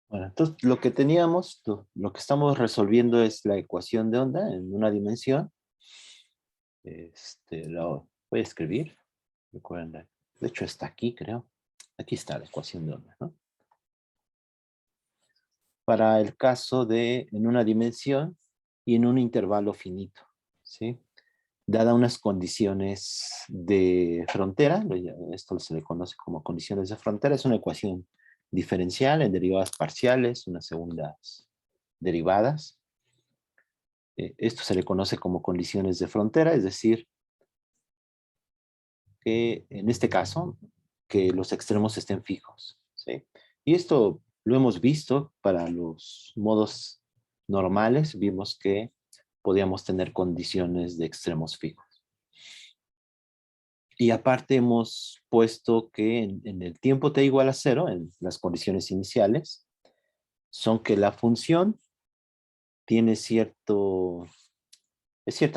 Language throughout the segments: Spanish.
Bueno, entonces lo que teníamos, lo que estamos resolviendo es la ecuación de onda en una dimensión. Lo voy a escribir. Recuerden, de hecho está aquí, creo. Aquí está la ecuación de onda, ¿no? Para el caso de en una dimensión y en un intervalo finito, ¿sí? Dada unas condiciones de frontera, esto se le conoce como condiciones de frontera, es una ecuación diferencial en derivadas parciales, unas segundas derivadas. Esto se le conoce como condiciones de frontera, es decir, que en este caso, que los extremos estén fijos, ¿sí? Y esto lo hemos visto para los modos normales, vimos que podíamos tener condiciones de extremos fijos. Y aparte hemos puesto que en el tiempo t igual a 0, en las condiciones iniciales, son que la función tiene cierta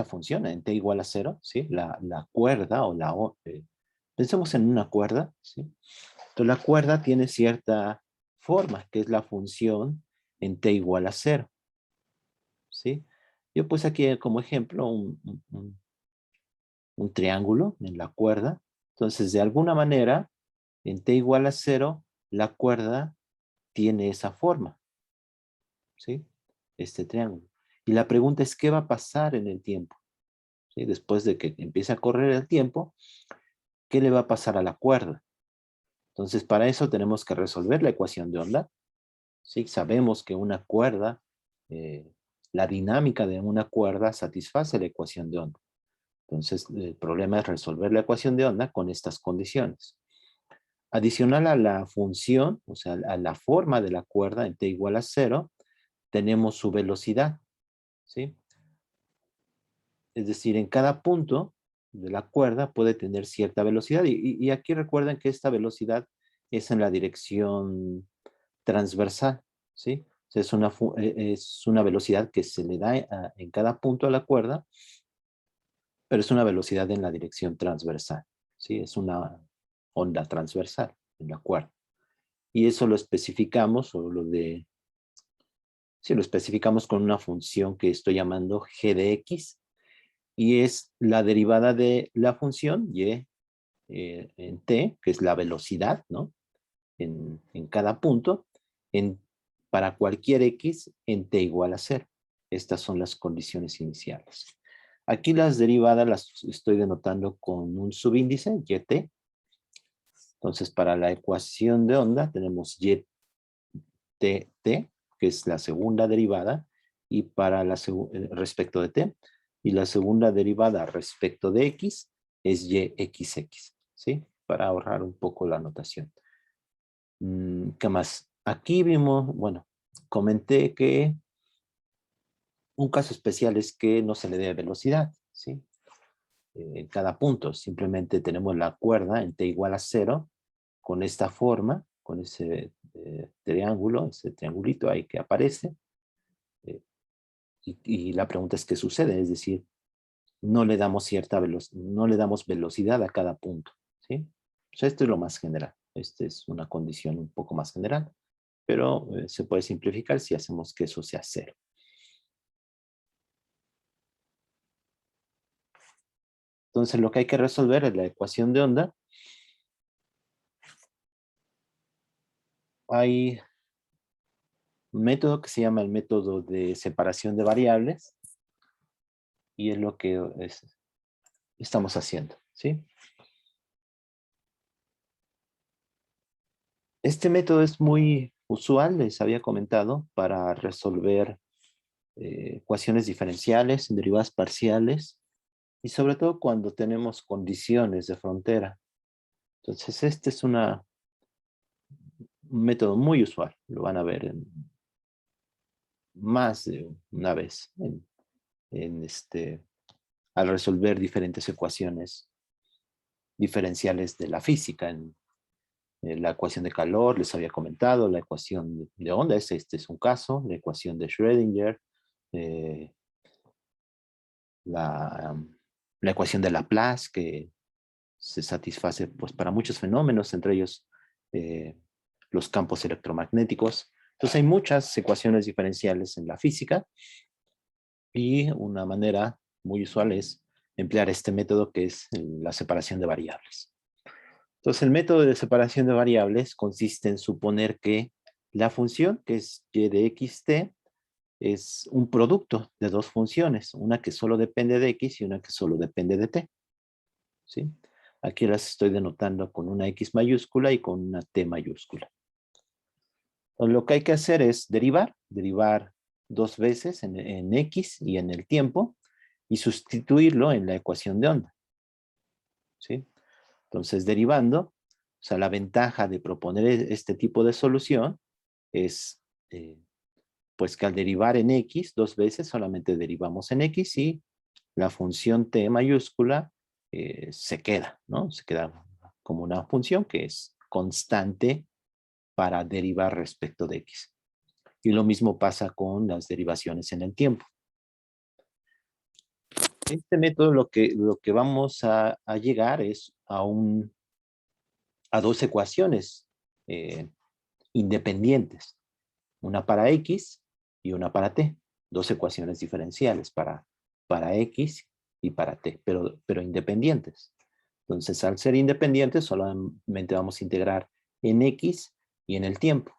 función en t igual a 0, ¿sí? La cuerda o pensemos en una cuerda, ¿sí? Entonces la cuerda tiene cierta forma, que es la función en t igual a 0, ¿sí? Yo puse aquí como ejemplo un triángulo en la cuerda. Entonces, de alguna manera, en t igual a 0, la cuerda tiene esa forma, ¿sí? Este triángulo. Y la pregunta es, ¿qué va a pasar en el tiempo? ¿Sí? Después de que empiece a correr el tiempo, ¿qué le va a pasar a la cuerda? Entonces, para eso tenemos que resolver la ecuación de onda. ¿Sí? Sabemos que una cuerda, eh, la dinámica de una cuerda satisface la ecuación de onda. Entonces, el problema es resolver la ecuación de onda con estas condiciones. Adicional a la función, o sea, a la forma de la cuerda en t igual a 0, tenemos su velocidad, ¿sí? Es decir, en cada punto de la cuerda puede tener cierta velocidad. Y aquí recuerden que esta velocidad es en la dirección transversal, ¿sí? O sea, es una velocidad que se le da en cada punto a la cuerda, pero es una velocidad en la dirección transversal, ¿sí? Es una onda transversal en la cuerda. Y eso lo especificamos, sí, lo especificamos con una función que estoy llamando g de x, y es la derivada de la función y en t, que es la velocidad, ¿no? En cada punto, para cualquier x en t igual a 0. Estas son las condiciones iniciales. Aquí las derivadas las estoy denotando con un subíndice, yt. Entonces, para la ecuación de onda tenemos ytt, que es la segunda derivada, y para respecto de t, y la segunda derivada respecto de x es yxx, ¿sí? Para ahorrar un poco la notación. ¿Qué más? Aquí vimos, bueno, comenté que un caso especial es que no se le dé velocidad, ¿sí? En cada punto, simplemente tenemos la cuerda en t igual a 0, con esta forma, con ese triángulo, ese triangulito ahí que aparece, eh, y la pregunta es qué sucede, es decir, no le damos no le damos velocidad a cada punto, ¿sí? O sea, esto es lo más general, esta es una condición un poco más general, pero se puede simplificar si hacemos que eso sea 0. Entonces lo que hay que resolver es la ecuación de onda. Hay un método que se llama el método de separación de variables, y es lo que estamos haciendo, ¿sí? Este método es muy usual, les había comentado, para resolver ecuaciones diferenciales, derivadas parciales, y sobre todo cuando tenemos condiciones de frontera. Entonces este es un método muy usual, lo van a ver más de una vez al resolver diferentes ecuaciones diferenciales de la física. En la ecuación de calor les había comentado, la ecuación de onda, este es un caso, la ecuación de Schrödinger, eh, la, la ecuación de Laplace, que se satisface pues, para muchos fenómenos, entre ellos los campos electromagnéticos. Entonces hay muchas ecuaciones diferenciales en la física y una manera muy usual es emplear este método que es la separación de variables. Entonces el método de separación de variables consiste en suponer que la función, que es y de xt, es un producto de dos funciones, una que solo depende de x y una que solo depende de t. ¿Sí? Aquí las estoy denotando con una x mayúscula y con una t mayúscula. Entonces, lo que hay que hacer es derivar dos veces en x y en el tiempo y sustituirlo en la ecuación de onda. ¿Sí? Entonces, derivando, o sea, la ventaja de proponer este tipo de solución es, pues que al derivar en x dos veces, solamente derivamos en x y la función t mayúscula se queda, ¿no? Se queda como una función que es constante para derivar respecto de x. Y lo mismo pasa con las derivaciones en el tiempo. Este método lo que vamos a llegar es a dos ecuaciones independientes. Una para x y una para t. Dos ecuaciones diferenciales para x y para t, pero independientes. Entonces, al ser independientes, solamente vamos a integrar en x y en el tiempo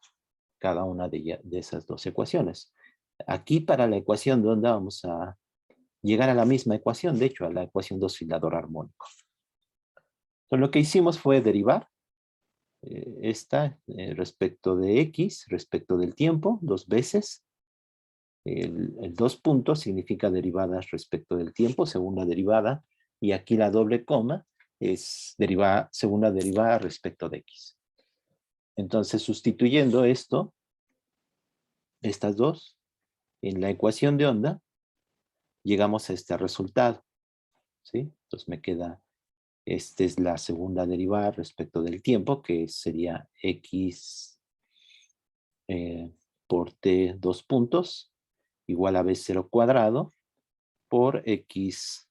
cada una de esas dos ecuaciones. Aquí para la ecuación de onda vamos a llegar a la misma ecuación, de hecho, a la ecuación de oscilador armónico. Entonces, lo que hicimos fue derivar esta respecto de x, respecto del tiempo, dos veces. El dos puntos significa derivadas respecto del tiempo, segunda derivada, y aquí la doble coma es segunda derivada respecto de x. Entonces, sustituyendo estas dos, en la ecuación de onda, llegamos a este resultado, ¿sí? Entonces me queda, esta es la segunda derivada respecto del tiempo, que sería x por t dos puntos, igual a b0 cuadrado, por x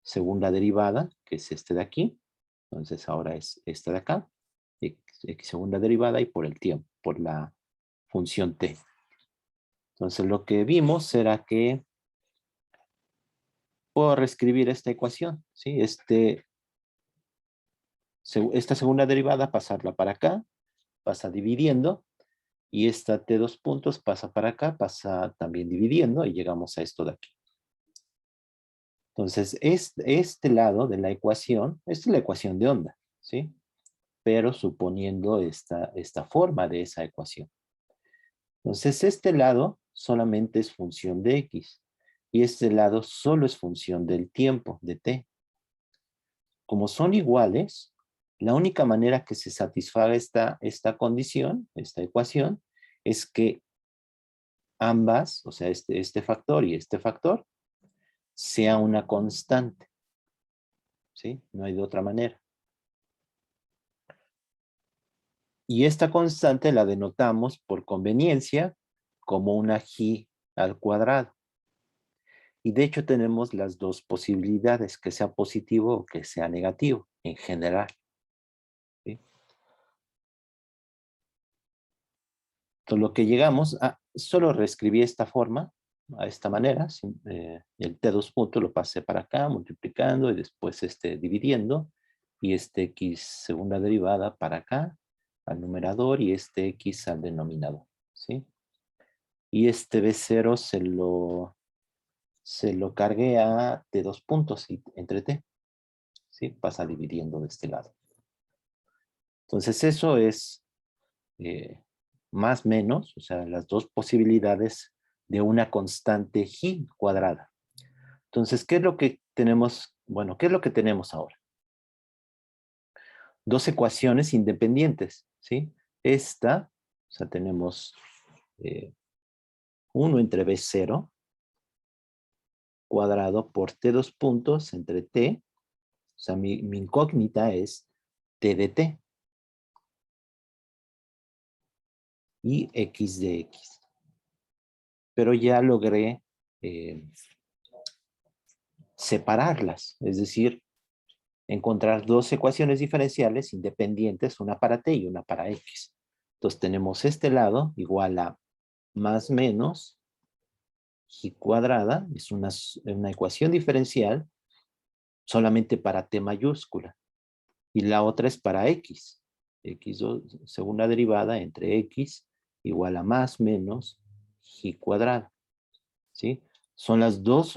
segunda derivada, que es este de aquí. Entonces ahora es esta de acá, x segunda derivada, y por el tiempo, por la función t. Entonces lo que vimos era que puedo reescribir esta ecuación, ¿sí? Esta segunda derivada, pasarla para acá, pasa dividiendo, y esta t dos puntos pasa para acá, pasa también dividiendo, y llegamos a esto de aquí. Entonces, este lado de la ecuación, esta es la ecuación de onda, ¿sí? Pero suponiendo esta forma de esa ecuación. Entonces, este lado solamente es función de x, y este lado solo es función del tiempo, de t. Como son iguales, la única manera que se satisfaga esta condición, esta ecuación, es que ambas, o sea, este factor y este factor, sea una constante. ¿Sí? No hay de otra manera. Y esta constante la denotamos por conveniencia como una g al cuadrado. Y de hecho tenemos las dos posibilidades, que sea positivo o que sea negativo, en general. ¿Sí? Entonces lo que llegamos a, solo reescribí esta forma, a esta manera, el t dos puntos lo pasé para acá, multiplicando, y después dividiendo, y x segunda derivada para acá, al numerador, y x al denominador. ¿Sí? Y b0 se lo cargué a t dos puntos entre t. ¿Sí? Pasa dividiendo de este lado. Entonces eso es más menos, o sea, las dos posibilidades de una constante g cuadrada. Entonces, ¿qué es lo que tenemos? Bueno, ¿qué es lo que tenemos ahora? Dos ecuaciones independientes, ¿sí? Esta, o sea, tenemos 1 entre b0 cuadrado por t dos puntos entre t, o sea, mi incógnita es t de t y x de x. Pero ya logré separarlas, es decir, encontrar dos ecuaciones diferenciales independientes, una para t y una para x. Entonces tenemos este lado igual a más menos y cuadrada, es una ecuación diferencial solamente para t mayúscula. Y la otra es para x. X2, segunda derivada entre x igual a más menos y cuadrada. ¿Sí? Son las dos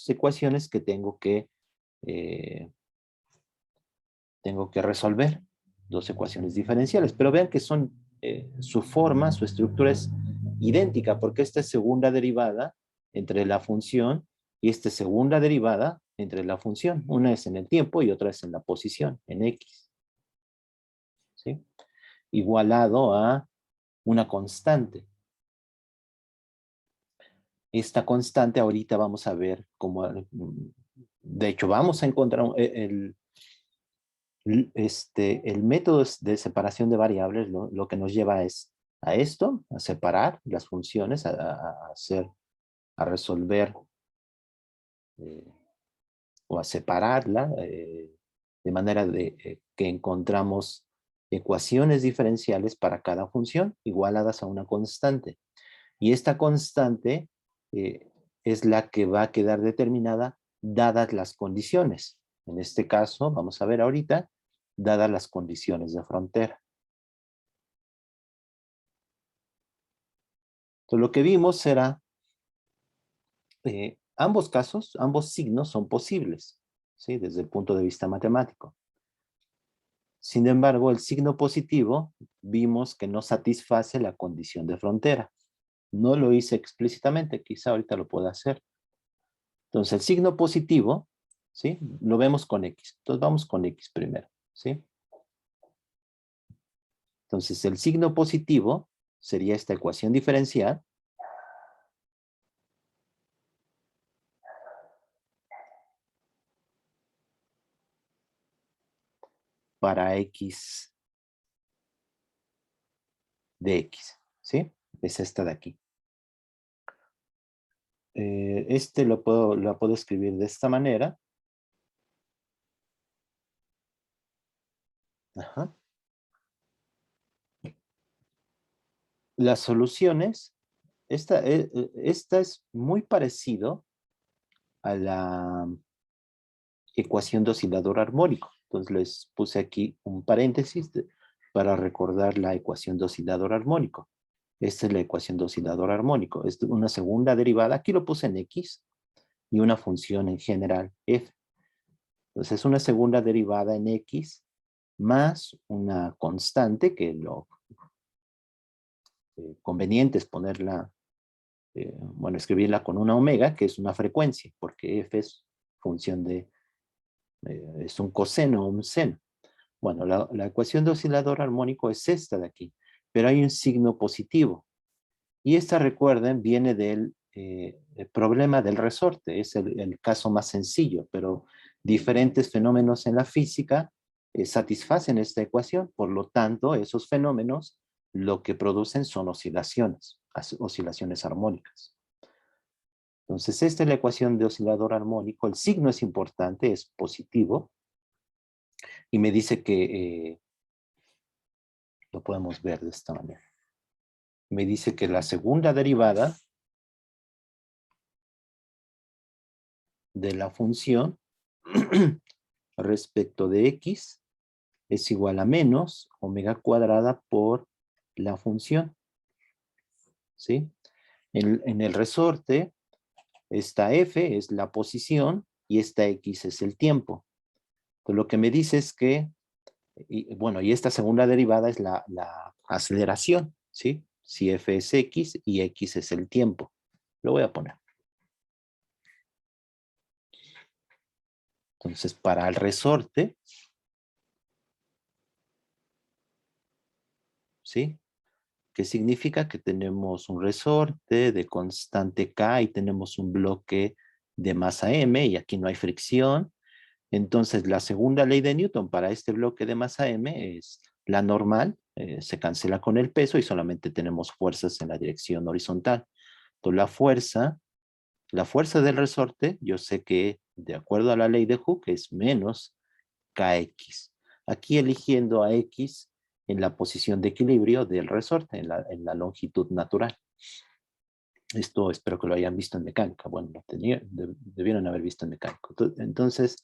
ecuaciones que tengo que resolver. Dos ecuaciones diferenciales. Pero vean que son, su forma, su estructura es idéntica, porque esta es segunda derivada entre la función y esta es segunda derivada entre la función. Una es en el tiempo y otra es en la posición, en x. ¿Sí? Igualado a una constante. Esta constante ahorita vamos a ver cómo, de hecho vamos a encontrar el método de separación de variables, lo que nos lleva es a esto, a separar las funciones, a resolver eh, o a separarla de manera que encontramos ecuaciones diferenciales para cada función igualadas a una constante. Y esta constante es la que va a quedar determinada dadas las condiciones. En este caso, vamos a ver ahorita, dadas las condiciones de frontera. Entonces, lo que vimos era, ambos casos, ambos signos son posibles, ¿sí? Desde el punto de vista matemático. Sin embargo, el signo positivo vimos que no satisface la condición de frontera. No lo hice explícitamente, quizá ahorita lo pueda hacer. Entonces, el signo positivo, ¿sí? Lo vemos con X. Entonces, vamos con X primero, ¿sí? Entonces, el signo positivo sería esta ecuación diferencial. Para X de X, ¿sí? Es esta de aquí. La puedo escribir de esta manera. Ajá. Las soluciones, esta es muy parecido a la ecuación de oscilador armónico. Entonces les puse aquí un paréntesis para recordar la ecuación de oscilador armónico. Esta es la ecuación de oscilador armónico. Es una segunda derivada. Aquí lo puse en X y una función en general F. Entonces es una segunda derivada en X más una constante que lo conveniente es ponerla, bueno, escribirla con una omega, que es una frecuencia, porque F es función de, es un coseno o un seno. Bueno, la ecuación de oscilador armónico es esta de aquí, pero hay un signo positivo. Y esta, recuerden, viene del el problema del resorte. Es el caso más sencillo, pero diferentes fenómenos en la física satisfacen esta ecuación. Por lo tanto, esos fenómenos lo que producen son oscilaciones armónicas. Entonces, esta es la ecuación de oscilador armónico. El signo es importante, es positivo. Y me dice que lo podemos ver de esta manera. Me dice que la segunda derivada de la función respecto de x es igual a menos omega cuadrada por la función. ¿Sí? En el resorte, esta f es la posición y esta x es el tiempo. Entonces, lo que me dice es que, y esta segunda derivada es la aceleración, ¿sí? Si f es x y x es el tiempo. Lo voy a poner. Entonces, para el resorte, ¿sí? ¿Qué significa? Que tenemos un resorte de constante K y tenemos un bloque de masa M y aquí no hay fricción. Entonces, la segunda ley de Newton para este bloque de masa M es la normal, se cancela con el peso y solamente tenemos fuerzas en la dirección horizontal. Entonces, la fuerza del resorte, yo sé que de acuerdo a la ley de Hooke es menos kx. Aquí eligiendo a x en la posición de equilibrio del resorte, en la longitud natural. Esto espero que lo hayan visto en mecánica. Bueno, debieron haber visto en mecánica. Entonces,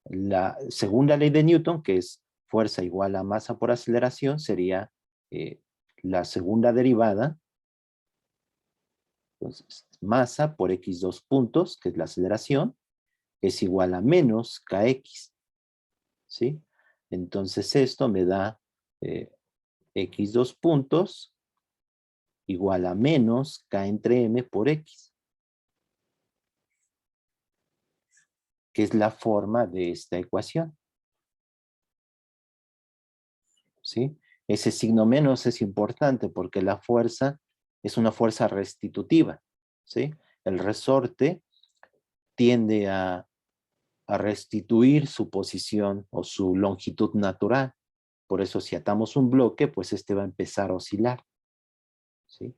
la segunda ley de Newton, que es fuerza igual a masa por aceleración, sería la segunda derivada. Entonces, masa por x dos puntos, que es la aceleración, es igual a menos kx. ¿Sí? Entonces esto me da x dos puntos igual a menos k entre m por x, que es la forma de esta ecuación. ¿Sí? Ese signo menos es importante porque la fuerza es una fuerza restitutiva. ¿Sí? El resorte tiende a restituir su posición o su longitud natural. Por eso si atamos un bloque, pues este va a empezar a oscilar. ¿Sí?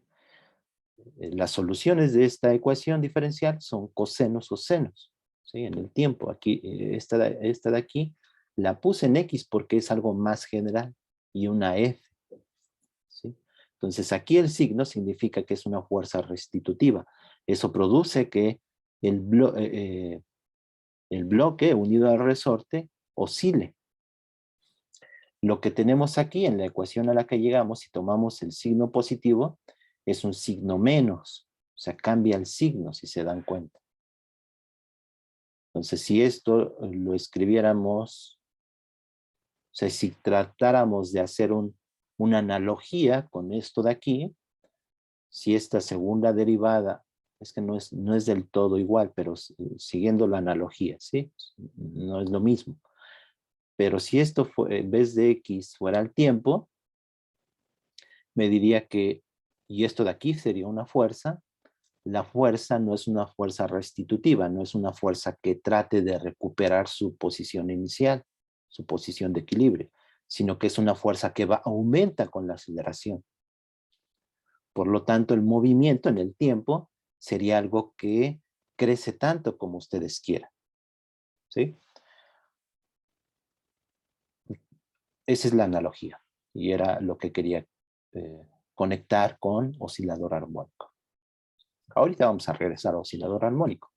Las soluciones de esta ecuación diferencial son cosenos o senos. ¿Sí? En el tiempo, aquí, esta de aquí, la puse en X porque es algo más general y una F. ¿Sí? Entonces aquí el signo significa que es una fuerza restitutiva. Eso produce que el bloque unido al resorte oscile. Lo que tenemos aquí en la ecuación a la que llegamos, si tomamos el signo positivo, es un signo menos. O sea, cambia el signo, si se dan cuenta. Entonces, si esto lo escribiéramos, o sea, si tratáramos de hacer una analogía con esto de aquí, si esta segunda derivada, es que no es del todo igual, pero siguiendo la analogía, ¿sí? No es lo mismo. Pero si esto en vez de X fuera el tiempo, me diría que, y esto de aquí sería una fuerza, la fuerza no es una fuerza restitutiva, no es una fuerza que trate de recuperar su posición inicial, su posición de equilibrio, sino que es una fuerza que aumenta con la aceleración. Por lo tanto, el movimiento en el tiempo sería algo que crece tanto como ustedes quieran. ¿Sí? Esa es la analogía. Y era lo que quería conectar con oscilador armónico. Ahorita vamos a regresar a oscilador armónico.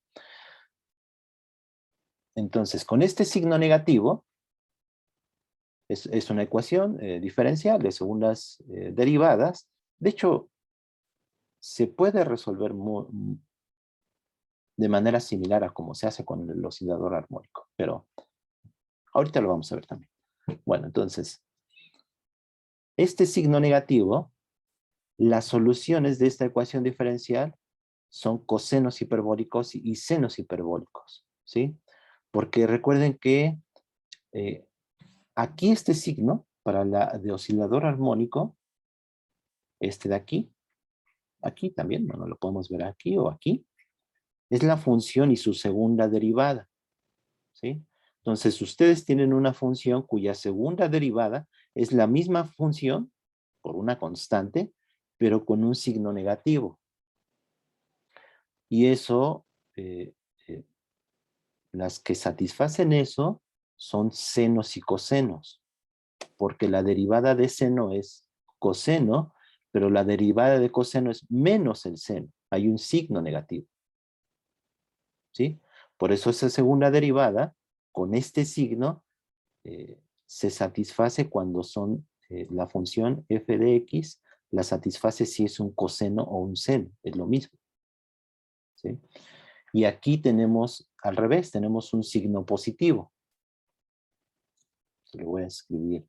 Entonces, con este signo negativo, es una ecuación diferencial de segundas derivadas. De hecho, se puede resolver de manera similar a como se hace con el oscilador armónico, pero ahorita lo vamos a ver también. Bueno, entonces, este signo negativo, las soluciones de esta ecuación diferencial son cosenos hiperbólicos y senos hiperbólicos, ¿sí? Porque recuerden que aquí este signo, para la de oscilador armónico, este de aquí también, bueno, lo podemos ver aquí o aquí, es la función y su segunda derivada, ¿sí? Entonces, ustedes tienen una función cuya segunda derivada es la misma función, por una constante, pero con un signo negativo. Y eso, las que satisfacen eso, son senos y cosenos, porque la derivada de seno es coseno, pero la derivada de coseno es menos el seno. Hay un signo negativo. ¿Sí? Por eso esa segunda derivada, con este signo, se satisface cuando son la función f de x, la satisface si es un coseno o un seno, es lo mismo. ¿Sí? Y aquí tenemos, al revés, tenemos un signo positivo. Le voy a escribir.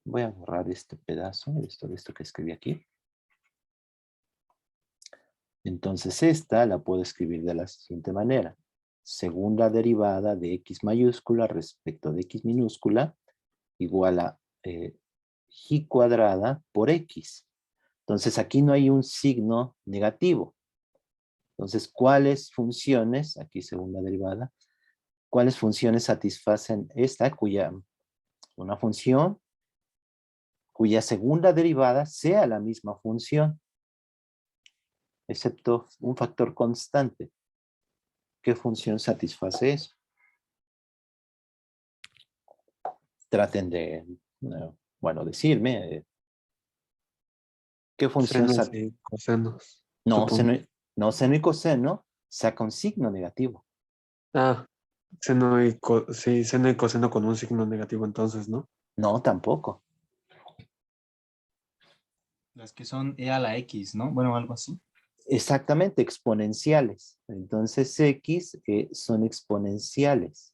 Voy a borrar este pedazo, esto que escribí aquí. Entonces esta la puedo escribir de la siguiente manera. Segunda derivada de x mayúscula respecto de x minúscula igual a y cuadrada por x. Entonces aquí no hay un signo negativo. Entonces, ¿cuáles funciones, aquí segunda derivada, cuáles funciones satisfacen esta una función cuya segunda derivada sea la misma función, excepto un factor constante? ¿Qué función satisface eso? traten de, bueno, decirme qué función Senos y cosenos, no, supongo. seno y coseno saca un signo negativo. Ah, sí, seno y coseno con un signo negativo entonces, ¿no? No, tampoco. Las que son e a la x, ¿no? Bueno, algo así. Exactamente, exponenciales. Entonces X son exponenciales.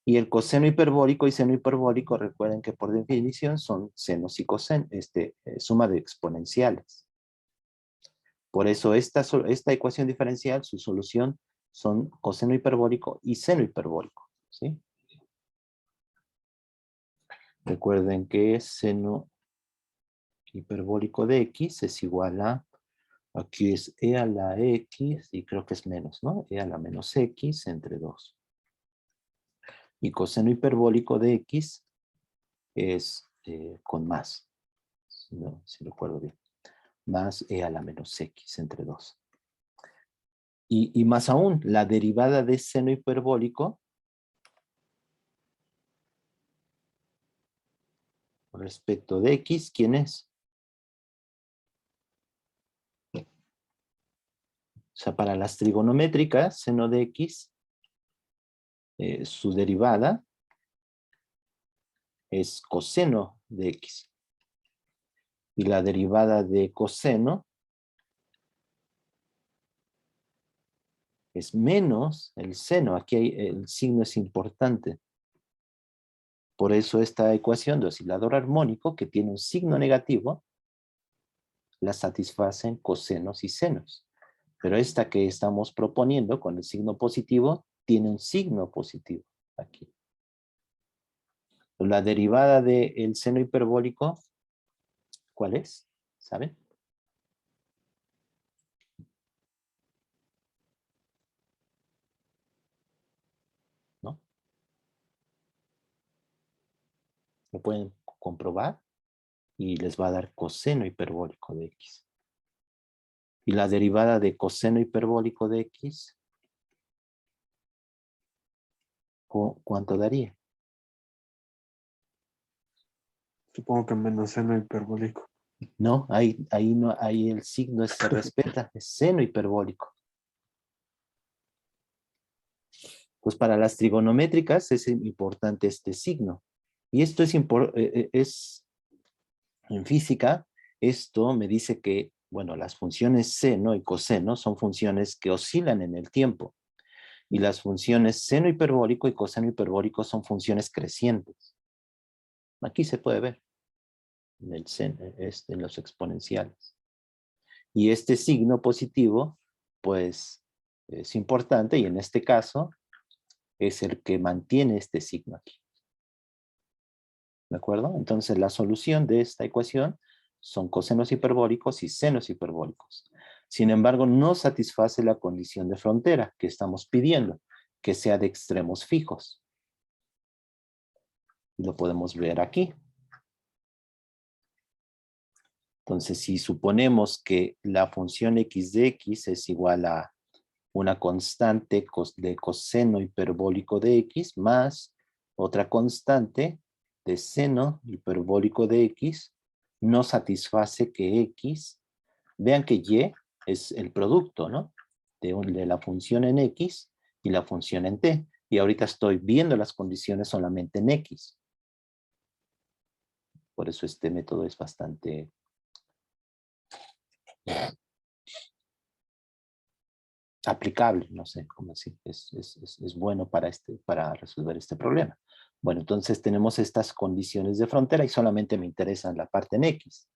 Y el coseno hiperbólico y seno hiperbólico, recuerden que por definición son senos y cosenos, suma de exponenciales. Por eso esta ecuación diferencial, su solución son coseno hiperbólico y seno hiperbólico. ¿Sí? Recuerden que seno hiperbólico de X es igual a, aquí es e a la X, y creo que es menos, ¿no? E a la menos X entre 2. Y coseno hiperbólico de X es con más, si recuerdo bien. Más e a la menos X entre 2. Y más aún, la derivada de seno hiperbólico respecto de X, ¿quién es? O sea, para las trigonométricas, seno de X, su derivada es coseno de X. Y la derivada de coseno es menos el seno. Aquí el signo es importante. Por eso esta ecuación de oscilador armónico, que tiene un signo negativo, la satisfacen cosenos y senos. Pero esta que estamos proponiendo con el signo positivo, tiene un signo positivo aquí. La derivada del seno hiperbólico, ¿cuál es? ¿Saben? ¿No? Lo pueden comprobar y les va a dar coseno hiperbólico de X. Y la derivada de coseno hiperbólico de X, ¿cuánto daría? Supongo que menos seno hiperbólico. No, ahí no, ahí el signo se respeta, es seno hiperbólico. Pues para las trigonométricas es importante este signo. Y esto es en física, esto me dice que, bueno, las funciones seno y coseno son funciones que oscilan en el tiempo. Y las funciones seno hiperbólico y coseno hiperbólico son funciones crecientes. Aquí se puede ver en los exponenciales. Y este signo positivo, pues, es importante y en este caso es el que mantiene este signo aquí. ¿De acuerdo? Entonces la solución de esta ecuación son cosenos hiperbólicos y senos hiperbólicos. Sin embargo, no satisface la condición de frontera que estamos pidiendo, que sea de extremos fijos. Lo podemos ver aquí. Entonces, si suponemos que la función x de x es igual a una constante de coseno hiperbólico de x más otra constante de seno hiperbólico de x, no satisface que x, vean que y es el producto, ¿no? De la función en x y la función en t. Y ahorita estoy viendo las condiciones solamente en x. Por eso este método es bastante aplicable, no sé cómo decir, es bueno para resolver este problema. Bueno, entonces tenemos estas condiciones de frontera y solamente me interesa la parte en x.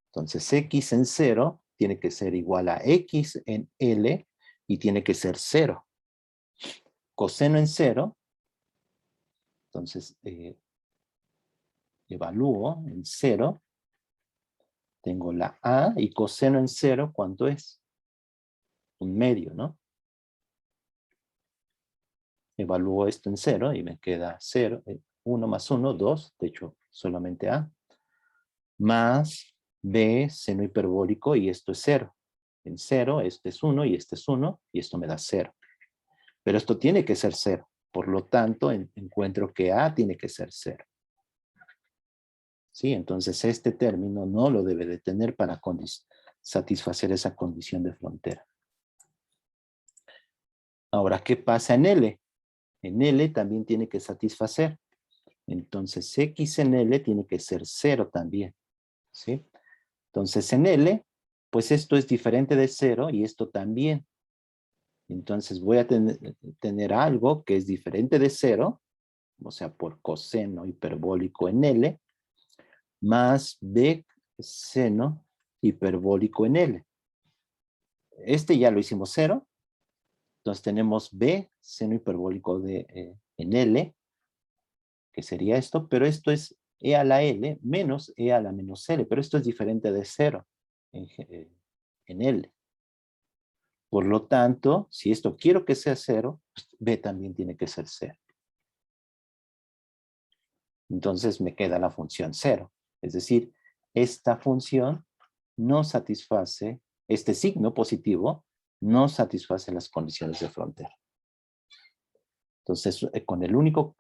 Entonces x en 0 tiene que ser igual a x en L y tiene que ser 0. Coseno en 0, entonces evalúo en 0, tengo la A y coseno en 0, ¿cuánto es? Un medio, ¿no? Evalúo esto en 0 y me queda 0, 1 más 1, 2, de hecho solamente A, más B seno hiperbólico y esto es 0. En 0, este es 1 y este es 1 y esto me da 0. Pero esto tiene que ser 0. Por lo tanto, encuentro que A tiene que ser 0. ¿Sí? Entonces, este término no lo debe de tener para satisfacer esa condición de frontera. Ahora, ¿qué pasa en L? En L también tiene que satisfacer. Entonces, X en L tiene que ser 0 también. ¿Sí? Entonces, en L, pues esto es diferente de 0 y esto también. Entonces, voy a tener algo que es diferente de 0, o sea, por coseno hiperbólico en L, más B seno hiperbólico en L. Este ya lo hicimos 0. Entonces tenemos B seno hiperbólico en L, que sería esto, pero esto es E a la L menos E a la menos L, pero esto es diferente de 0 en L. Por lo tanto, si esto quiero que sea 0, pues B también tiene que ser 0. Entonces me queda la función 0. Es decir, esta función no satisface, este signo positivo no satisface las condiciones de frontera. Entonces, con el único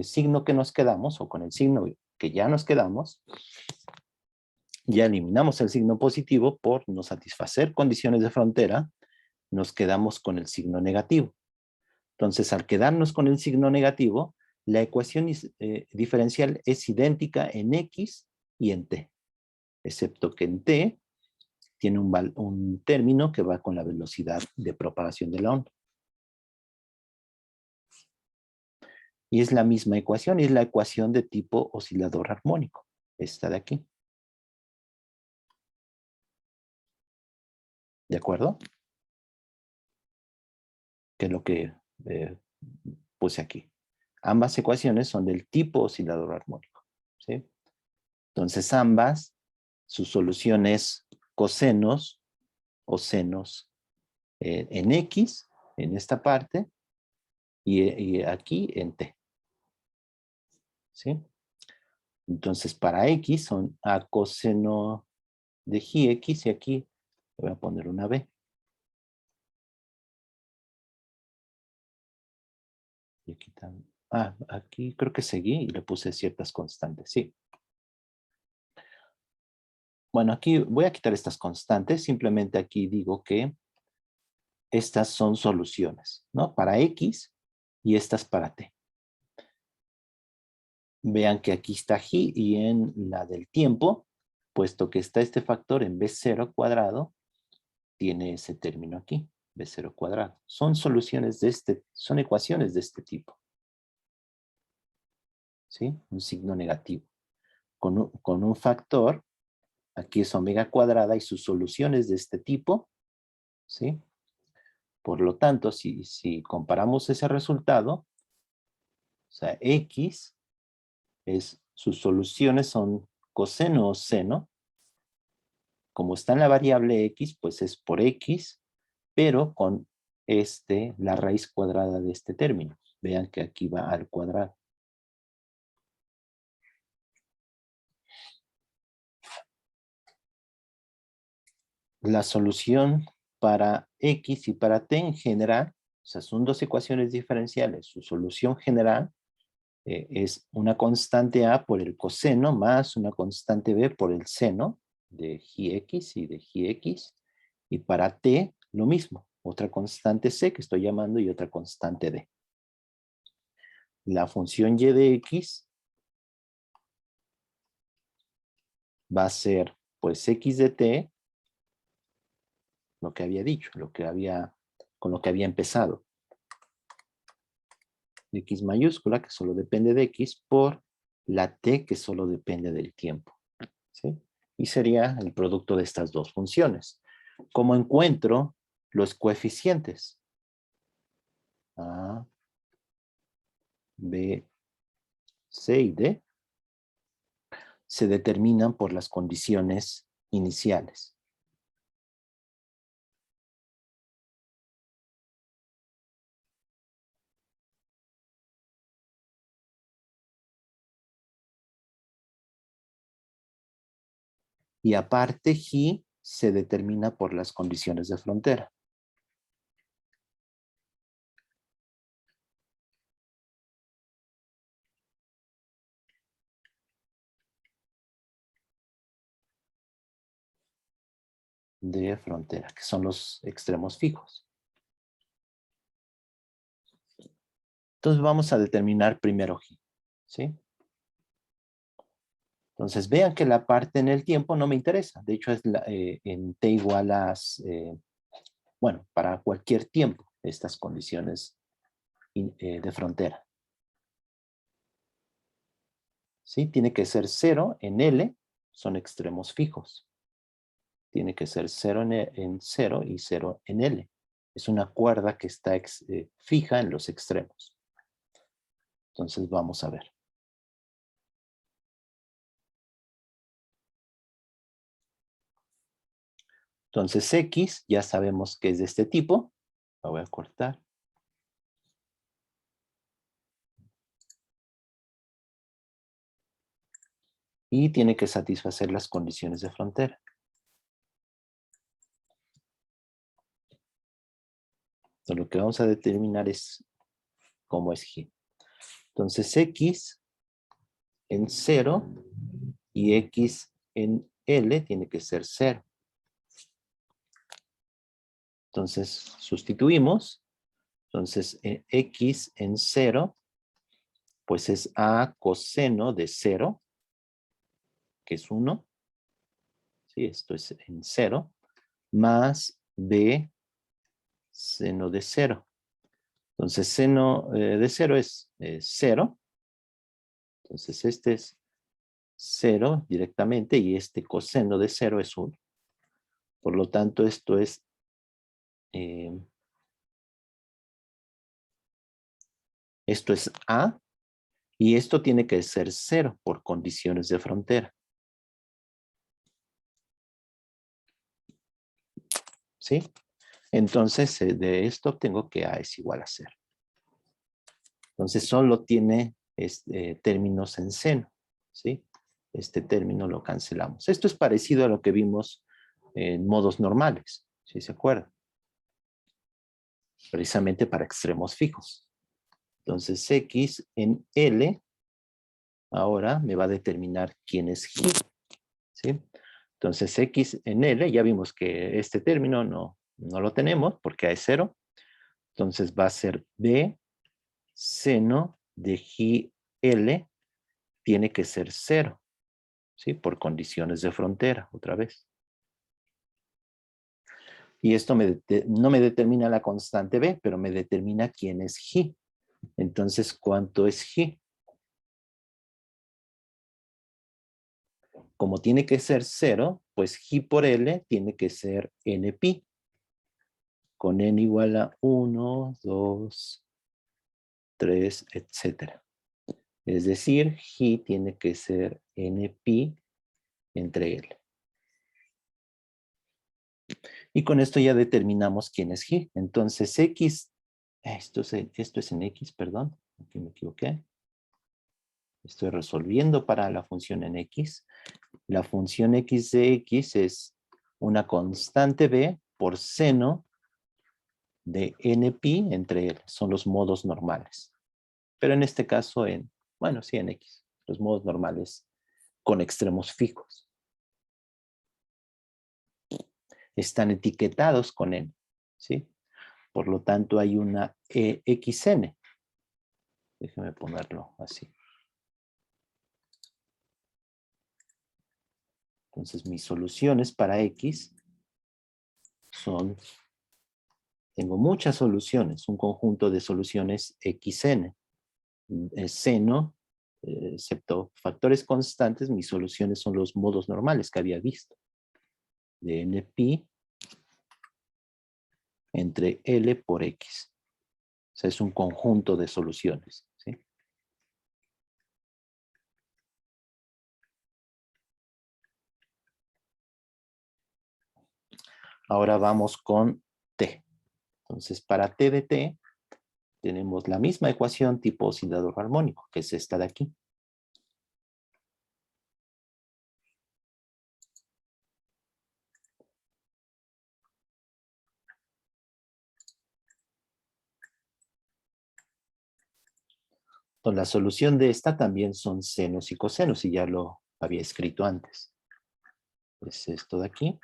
signo que nos quedamos, o con el signo que ya nos quedamos, ya eliminamos el signo positivo por no satisfacer condiciones de frontera, nos quedamos con el signo negativo. Entonces, al quedarnos con el signo negativo, la ecuación diferencial es idéntica en X y en T, excepto que en T tiene un término que va con la velocidad de propagación de la onda. Y es la misma ecuación, es la ecuación de tipo oscilador armónico, esta de aquí. ¿De acuerdo? Que es lo que puse aquí. Ambas ecuaciones son del tipo oscilador armónico. ¿Sí? Entonces ambas, su solución es cosenos o senos en X, en esta parte, y aquí en T. ¿Sí? Entonces para X son A coseno de Gx y aquí le voy a poner una B. Y aquí también. Aquí creo que seguí y le puse ciertas constantes, sí. Bueno, aquí voy a quitar estas constantes, simplemente aquí digo que estas son soluciones, ¿no? Para X y estas para T. Vean que aquí está G y en la del tiempo, puesto que está este factor en B0 cuadrado, tiene ese término aquí, B0 cuadrado. Son soluciones son ecuaciones de este tipo. ¿Sí? Un signo negativo. Con un factor, aquí es omega cuadrada y sus soluciones de este tipo, ¿sí? Por lo tanto, si comparamos ese resultado, o sea, X, sus soluciones son coseno o seno. Como está en la variable X, pues es por X, pero con la raíz cuadrada de este término. Vean que aquí va al cuadrado. La solución para X y para T en general, o sea, son dos ecuaciones diferenciales. Su solución general es una constante A por el coseno más una constante B por el seno de Gx y de Gx. Y para T, lo mismo. Otra constante C que estoy llamando y otra constante D. La función y de X va a ser, pues, X de T, lo que había dicho, con lo que había empezado. X mayúscula, que solo depende de X, por la T, que solo depende del tiempo. ¿Sí? Y sería el producto de estas dos funciones. ¿Cómo encuentro los coeficientes? A, B, C y D se determinan por las condiciones iniciales. Y aparte, G se determina por las condiciones de frontera. de frontera, que son los extremos fijos. Entonces vamos a determinar primero G, ¿sí? Entonces vean que la parte en el tiempo no me interesa. De hecho, es en t igual a, bueno, para cualquier tiempo, estas condiciones de frontera. ¿Sí? Tiene que ser 0 en L, son extremos fijos. Tiene que ser 0 en 0 y 0 en L. Es una cuerda que está fija en los extremos. Entonces vamos a ver. Entonces X ya sabemos que es de este tipo. La voy a cortar. Y tiene que satisfacer las condiciones de frontera. Entonces lo que vamos a determinar es cómo es G. Entonces X en 0 y X en L tiene que ser 0. Entonces sustituimos. Entonces X en 0 pues es A coseno de 0, que es 1. Sí, esto es en 0, más B seno de 0. Entonces seno de 0 es 0. Entonces este es 0 directamente y este coseno de 0 es 1. Por lo tanto, esto es A y esto tiene que ser 0 por condiciones de frontera. ¿Sí? Entonces, de esto obtengo que A es igual a 0. Entonces, solo tiene términos en seno. ¿Sí? Este término lo cancelamos. Esto es parecido a lo que vimos en modos normales, ¿sí se acuerdan? Precisamente para extremos fijos. Entonces, X en L ahora me va a determinar quién es G. ¿Sí? Entonces, X en L, ya vimos que este término no lo tenemos porque A es 0. Entonces, va a ser B seno de GL tiene que ser 0. ¿Sí? Por condiciones de frontera, otra vez. Y esto no me determina la constante B, pero me determina quién es G. Entonces, ¿cuánto es G? Como tiene que ser 0, pues G por L tiene que ser NP. Con N igual a 1, 2, 3, etc. Es decir, G tiene que ser NP entre L. Y con esto ya determinamos quién es G. Entonces X, esto es en X, perdón, aquí me equivoqué. Estoy resolviendo para la función en X. La función X de X es una constante B por seno de NP entre L. Son los modos normales. Pero en este caso bueno, sí en X. Los modos normales con extremos fijos. Están etiquetados con N, ¿sí? Por lo tanto, hay una EXN. Déjeme ponerlo así. Entonces, mis soluciones para X tengo muchas soluciones, un conjunto de soluciones XN. Seno, excepto factores constantes, mis soluciones son los modos normales que había visto. De NP entre L por X. O sea, es un conjunto de soluciones, ¿sí? Ahora vamos con T. Entonces, para T de T, tenemos la misma ecuación tipo oscilador armónico, que es esta de aquí. Entonces, la solución de esta también son senos y cosenos, y ya lo había escrito antes. Es esto de aquí.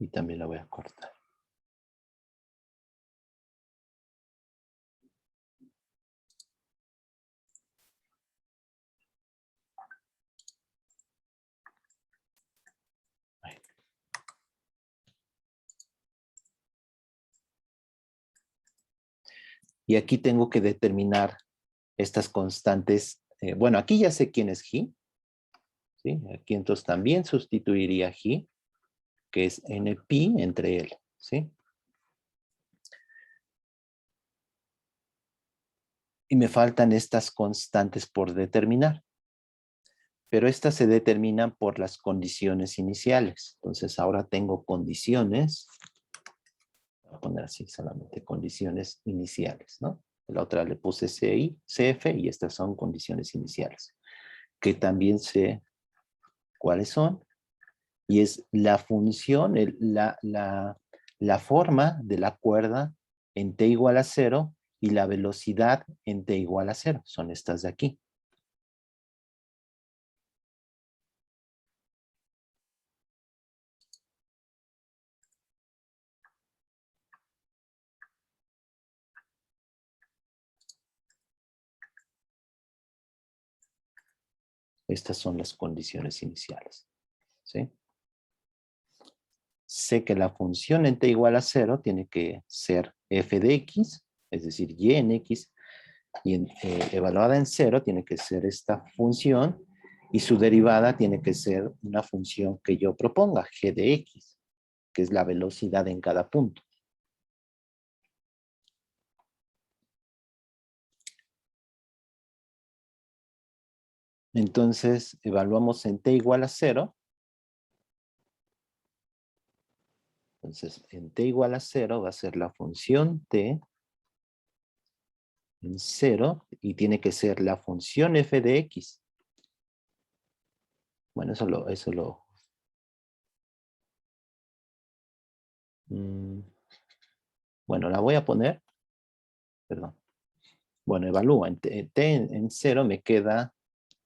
Y también la voy a cortar. Y aquí tengo que determinar estas constantes. Bueno, aquí ya sé quién es G. ¿Sí? Aquí entonces también sustituiría G, que es NP entre L. ¿Sí? Y me faltan estas constantes por determinar. Pero estas se determinan por las condiciones iniciales. Entonces ahora tengo condiciones. Voy a poner así solamente condiciones iniciales, ¿no? La otra le puse CF y estas son condiciones iniciales. Que también sé cuáles son. Y es la función, la forma de la cuerda en t igual a 0 y la velocidad en t igual a 0. Son estas de aquí. Estas son las condiciones iniciales. ¿Sí? Sé que la función en t igual a 0 tiene que ser f de x, es decir, y en x, y evaluada en 0 tiene que ser esta función, y su derivada tiene que ser una función que yo proponga, g de x, que es la velocidad en cada punto. Entonces, evaluamos en t igual a 0. Entonces, en t igual a 0 va a ser la función t en 0 y tiene que ser la función f de x. Bueno, bueno, la voy a poner. Perdón. Bueno, evalúa. En t en 0 me queda,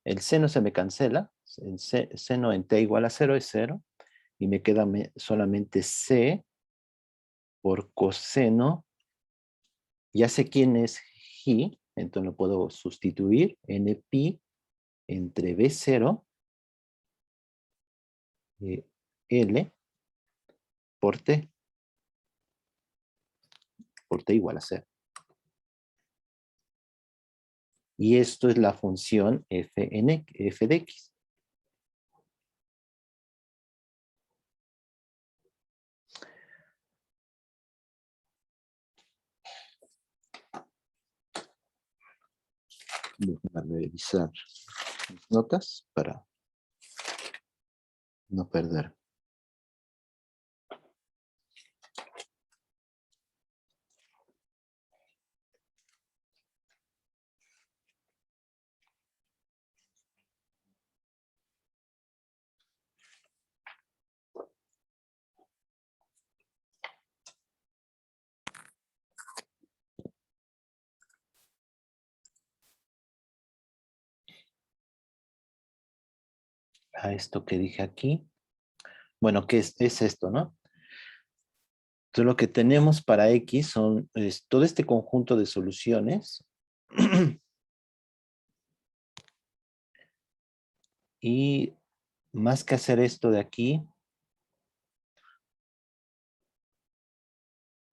el seno se me cancela. El seno en t igual a 0 es 0. Y me queda solamente c por coseno. Ya sé quién es G, entonces lo puedo sustituir. NP entre B0 L por T. Por T igual a 0. Y esto es la función f de x. Voy a revisar mis notas para no perder. A esto que dije aquí. Bueno, ¿qué es esto, no? Entonces lo que tenemos para X es todo este conjunto de soluciones. Y más que hacer esto de aquí,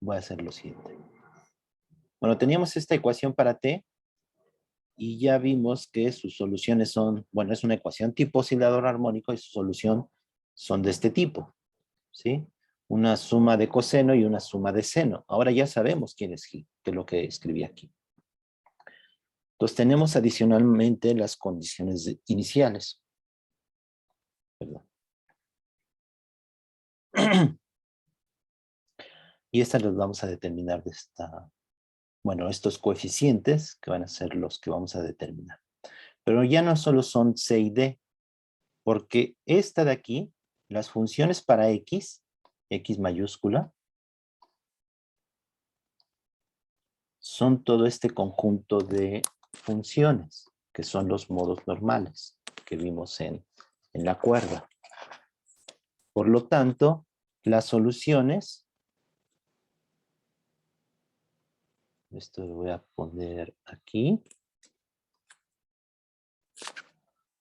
voy a hacer lo siguiente. Bueno, teníamos esta ecuación para T y ya vimos que sus soluciones son, bueno, es una ecuación tipo oscilador armónico y su solución son de este tipo, ¿sí? Una suma de coseno y una suma de seno. Ahora ya sabemos quién es G, que es lo que escribí aquí. Entonces tenemos adicionalmente las condiciones iniciales. Perdón. Y estas las vamos a determinar de esta, bueno, estos coeficientes que van a ser los que vamos a determinar. Pero ya no solo son C y D, porque esta de aquí, las funciones para X, X mayúscula, son todo este conjunto de funciones, que son los modos normales que vimos en la cuerda. Por lo tanto, las soluciones, esto lo voy a poner aquí.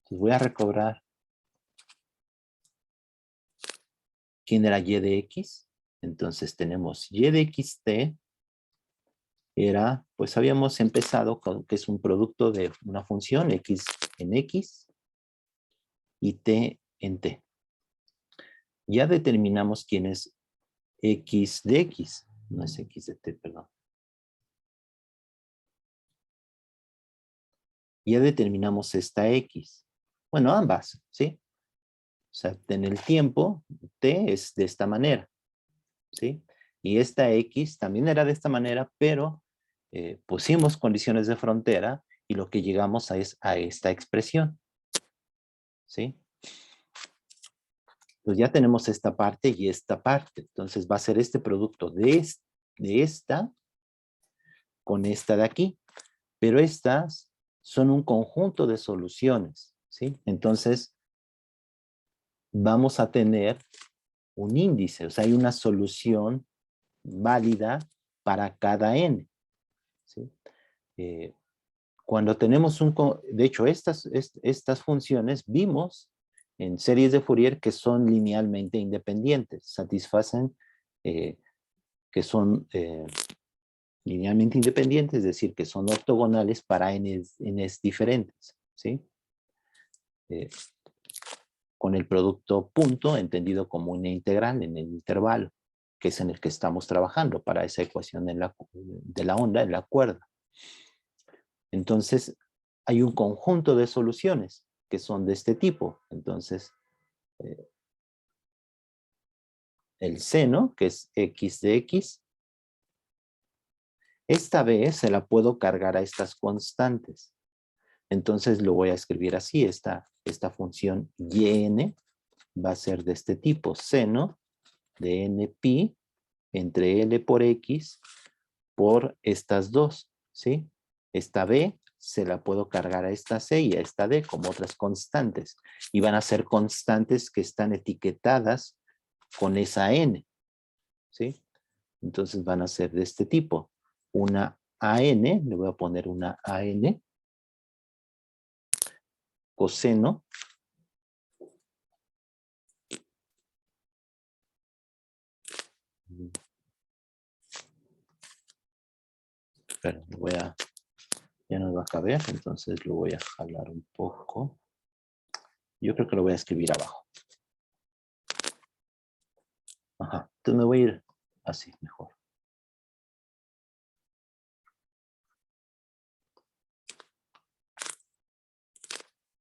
Entonces voy a recobrar quién era y de x. Entonces tenemos y de xt era, pues habíamos empezado con que es un producto de una función x en x y t en t. Ya determinamos quién es x de x, no es x de t, perdón. Ya determinamos esta x. Bueno, ambas, ¿sí? O sea, en el tiempo, t es de esta manera, ¿sí? Y esta x también era de esta manera, pero pusimos condiciones de frontera y lo que llegamos es a esta expresión, ¿sí? Pues ya tenemos esta parte y esta parte. Entonces va a ser este producto de esta con esta de aquí. Pero estas son un conjunto de soluciones, ¿sí? Entonces vamos a tener un índice, o sea, hay una solución válida para cada n, ¿sí? Cuando tenemos de hecho, estas funciones vimos en series de Fourier que son linealmente independientes, satisfacen que son linealmente independientes, es decir, que son ortogonales para n's diferentes, ¿sí? Con el producto punto entendido como una integral en el intervalo, que es en el que estamos trabajando para esa ecuación de la onda en la cuerda. Entonces, hay un conjunto de soluciones que son de este tipo. Entonces, el seno, que es x de x, esta vez se la puedo cargar a estas constantes. Entonces lo voy a escribir así, esta función yn va a ser de este tipo, seno de npi entre L por X por estas dos, ¿sí? Esta B se la puedo cargar a esta C y a esta D como otras constantes. Y van a ser constantes que están etiquetadas con esa N, ¿sí? Entonces van a ser de este tipo. Una AN, le voy a poner una AN, coseno, pero ya no va a caber, entonces lo voy a jalar un poco. Yo creo que lo voy a escribir abajo. Ajá, entonces me voy a ir así, mejor.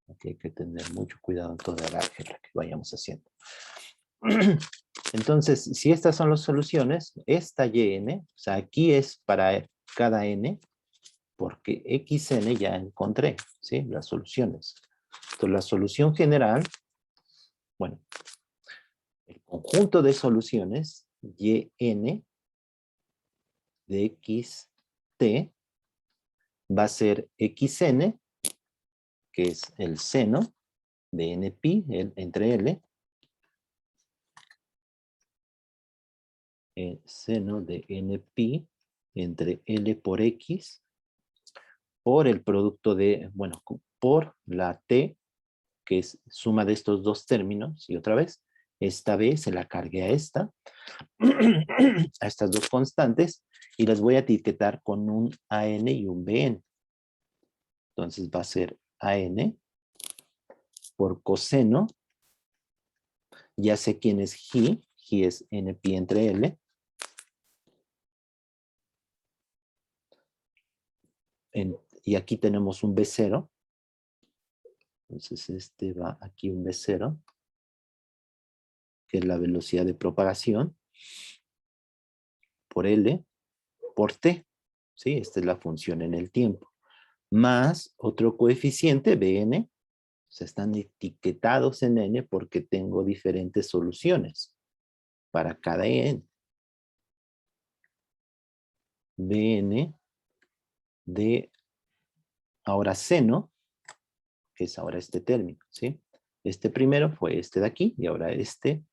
Aquí hay que tener mucho cuidado en toda la álgebra que vayamos haciendo. Entonces, si estas son las soluciones, esta yn, o sea, aquí es para cada n, porque xn ya encontré, ¿sí? Las soluciones. Entonces, la solución general, bueno, el conjunto de soluciones, yn de xt, va a ser xn, que es el seno de npi entre L, seno de npi entre L por X, por el producto de, bueno, por la T, que es suma de estos dos términos, y otra vez, esta B se la cargué a esta, a estas dos constantes, y las voy a etiquetar con un AN y un BN. Entonces va a ser AN por coseno, ya sé quién es G es NP entre L, y aquí tenemos un B0, entonces este va aquí un B0, que es la velocidad de propagación, por L, por T, ¿sí? Esta es la función en el tiempo. Más otro coeficiente, Bn, o sea, están etiquetados en N porque tengo diferentes soluciones para cada N. Bn de ahora seno, que es ahora este término, ¿sí? Este primero fue este de aquí y ahora este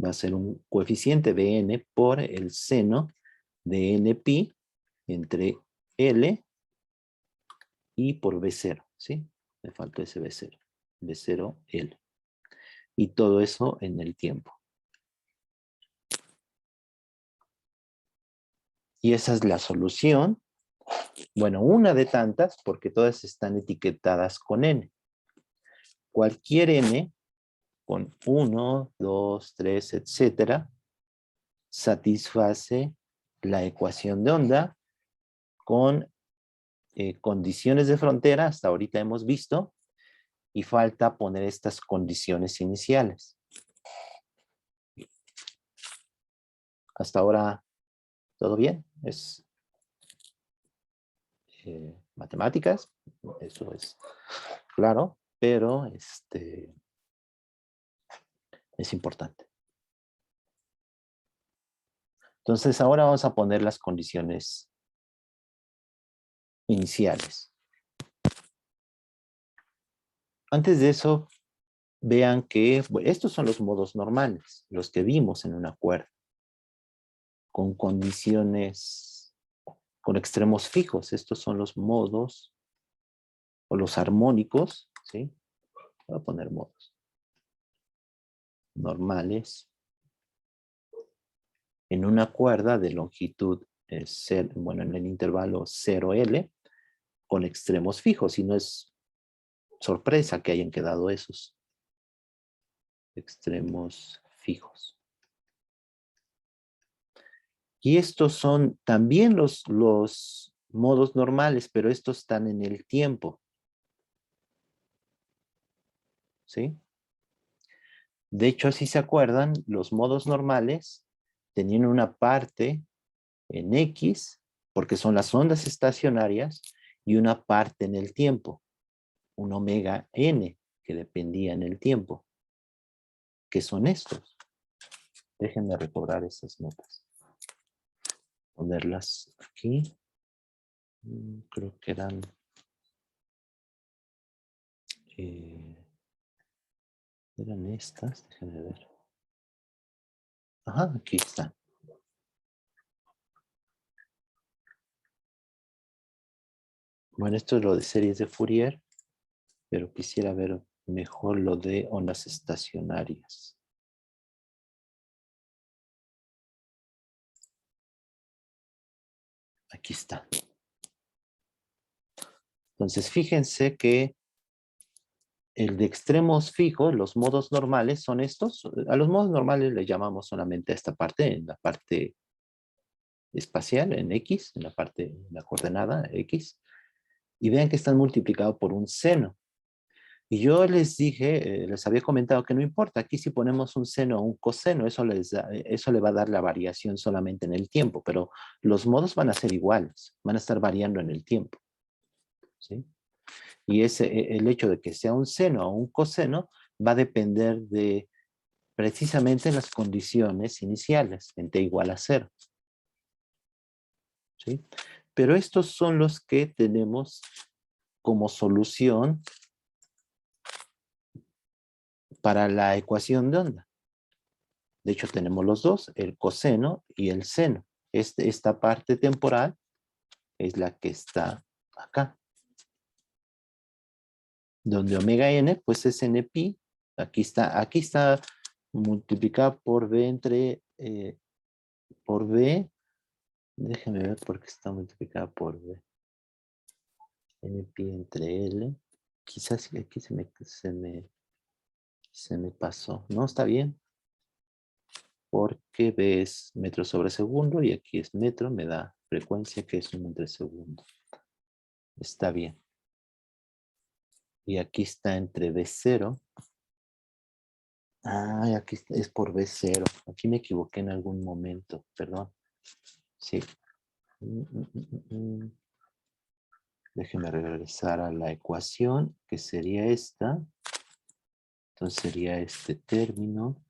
Va a ser un coeficiente de n por el seno de npi entre L y por B0, ¿sí? Me faltó ese B0. B0, L. Y todo eso en el tiempo. Y esa es la solución. Bueno, una de tantas, porque todas están etiquetadas con n. Cualquier n, con 1, 2, 3, etcétera, satisface la ecuación de onda con condiciones de frontera, hasta ahorita hemos visto, y falta poner estas condiciones iniciales. Hasta ahora, ¿todo bien? Es matemáticas, eso es claro, pero es importante. Entonces ahora vamos a poner las condiciones iniciales. Antes de eso, vean que estos son los modos normales, los que vimos en una cuerda, con condiciones, con extremos fijos. Estos son los modos o los armónicos, ¿sí? Voy a poner modos normales en una cuerda de longitud, bueno, en el intervalo 0L, con extremos fijos, y no es sorpresa que hayan quedado esos extremos fijos. Y estos son también los modos normales, pero estos están en el tiempo. ¿Sí? De hecho, si se acuerdan, los modos normales tenían una parte en X, porque son las ondas estacionarias, y una parte en el tiempo, un omega n, que dependía en el tiempo. ¿Qué son estos? Déjenme recobrar esas notas. Ponerlas aquí. Creo que eran... eran estas, déjenme ver. Ajá, aquí están. Bueno, esto es lo de series de Fourier, pero quisiera ver mejor lo de ondas estacionarias. Aquí está. Entonces, fíjense que el de extremos fijos, los modos normales son estos. A los modos normales le llamamos solamente a esta parte, en la parte espacial, en X, en la parte, en la coordenada X. Y vean que están multiplicados por un seno. Y yo les dije, les había comentado que no importa, aquí si ponemos un seno o un coseno, eso le va a dar la variación solamente en el tiempo, pero los modos van a ser iguales, van a estar variando en el tiempo. ¿Sí? Y el hecho de que sea un seno o un coseno va a depender de precisamente las condiciones iniciales, en t igual a 0. ¿Sí? Pero estos son los que tenemos como solución para la ecuación de onda. De hecho, tenemos los dos, el coseno y el seno. Esta parte temporal es la que está acá. Donde omega n, pues es npi. Aquí está multiplicado por b entre, por b. Déjenme ver por qué está multiplicada por b. Npi entre l. Quizás aquí se me pasó. No, está bien. Porque B es metro sobre segundo y aquí es metro, me da frecuencia que es 1 entre segundo. Está bien. Y aquí está entre B0. Ah, aquí es por B0. Aquí me equivoqué en algún momento, perdón. Sí. Déjenme regresar a la ecuación, que sería esta. Entonces sería este término.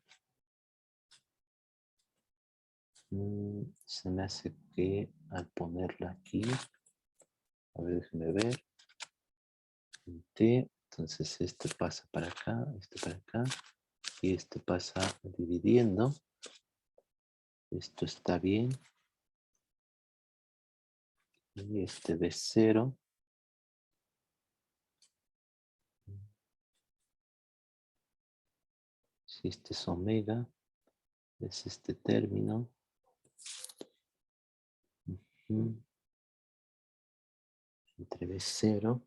Se me hace que al ponerla aquí, a ver, déjenme ver. T, entonces este pasa para acá, este para acá. Y pasa dividiendo. Esto está bien. Y B0. Si es omega, es este término. Entre B0.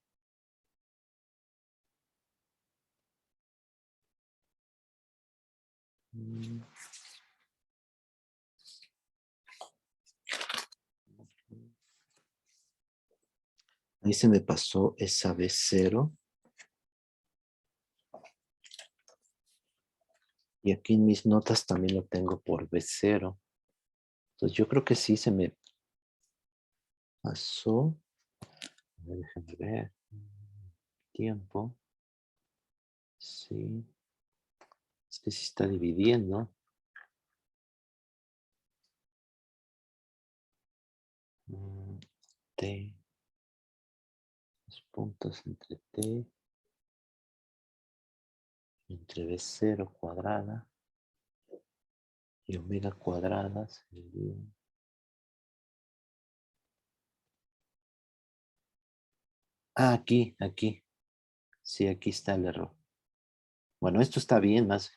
Ahí se me pasó esa B0. Y aquí en mis notas también lo tengo por B0. Entonces yo creo que sí se me pasó. A ver, déjenme ver. Tiempo. Sí. Es que sí está dividiendo. T. Los puntos entre T. Entre B0 cuadrada. Y omega cuadrada sería... Ah, aquí. Sí, aquí está el error. Bueno, esto está bien, más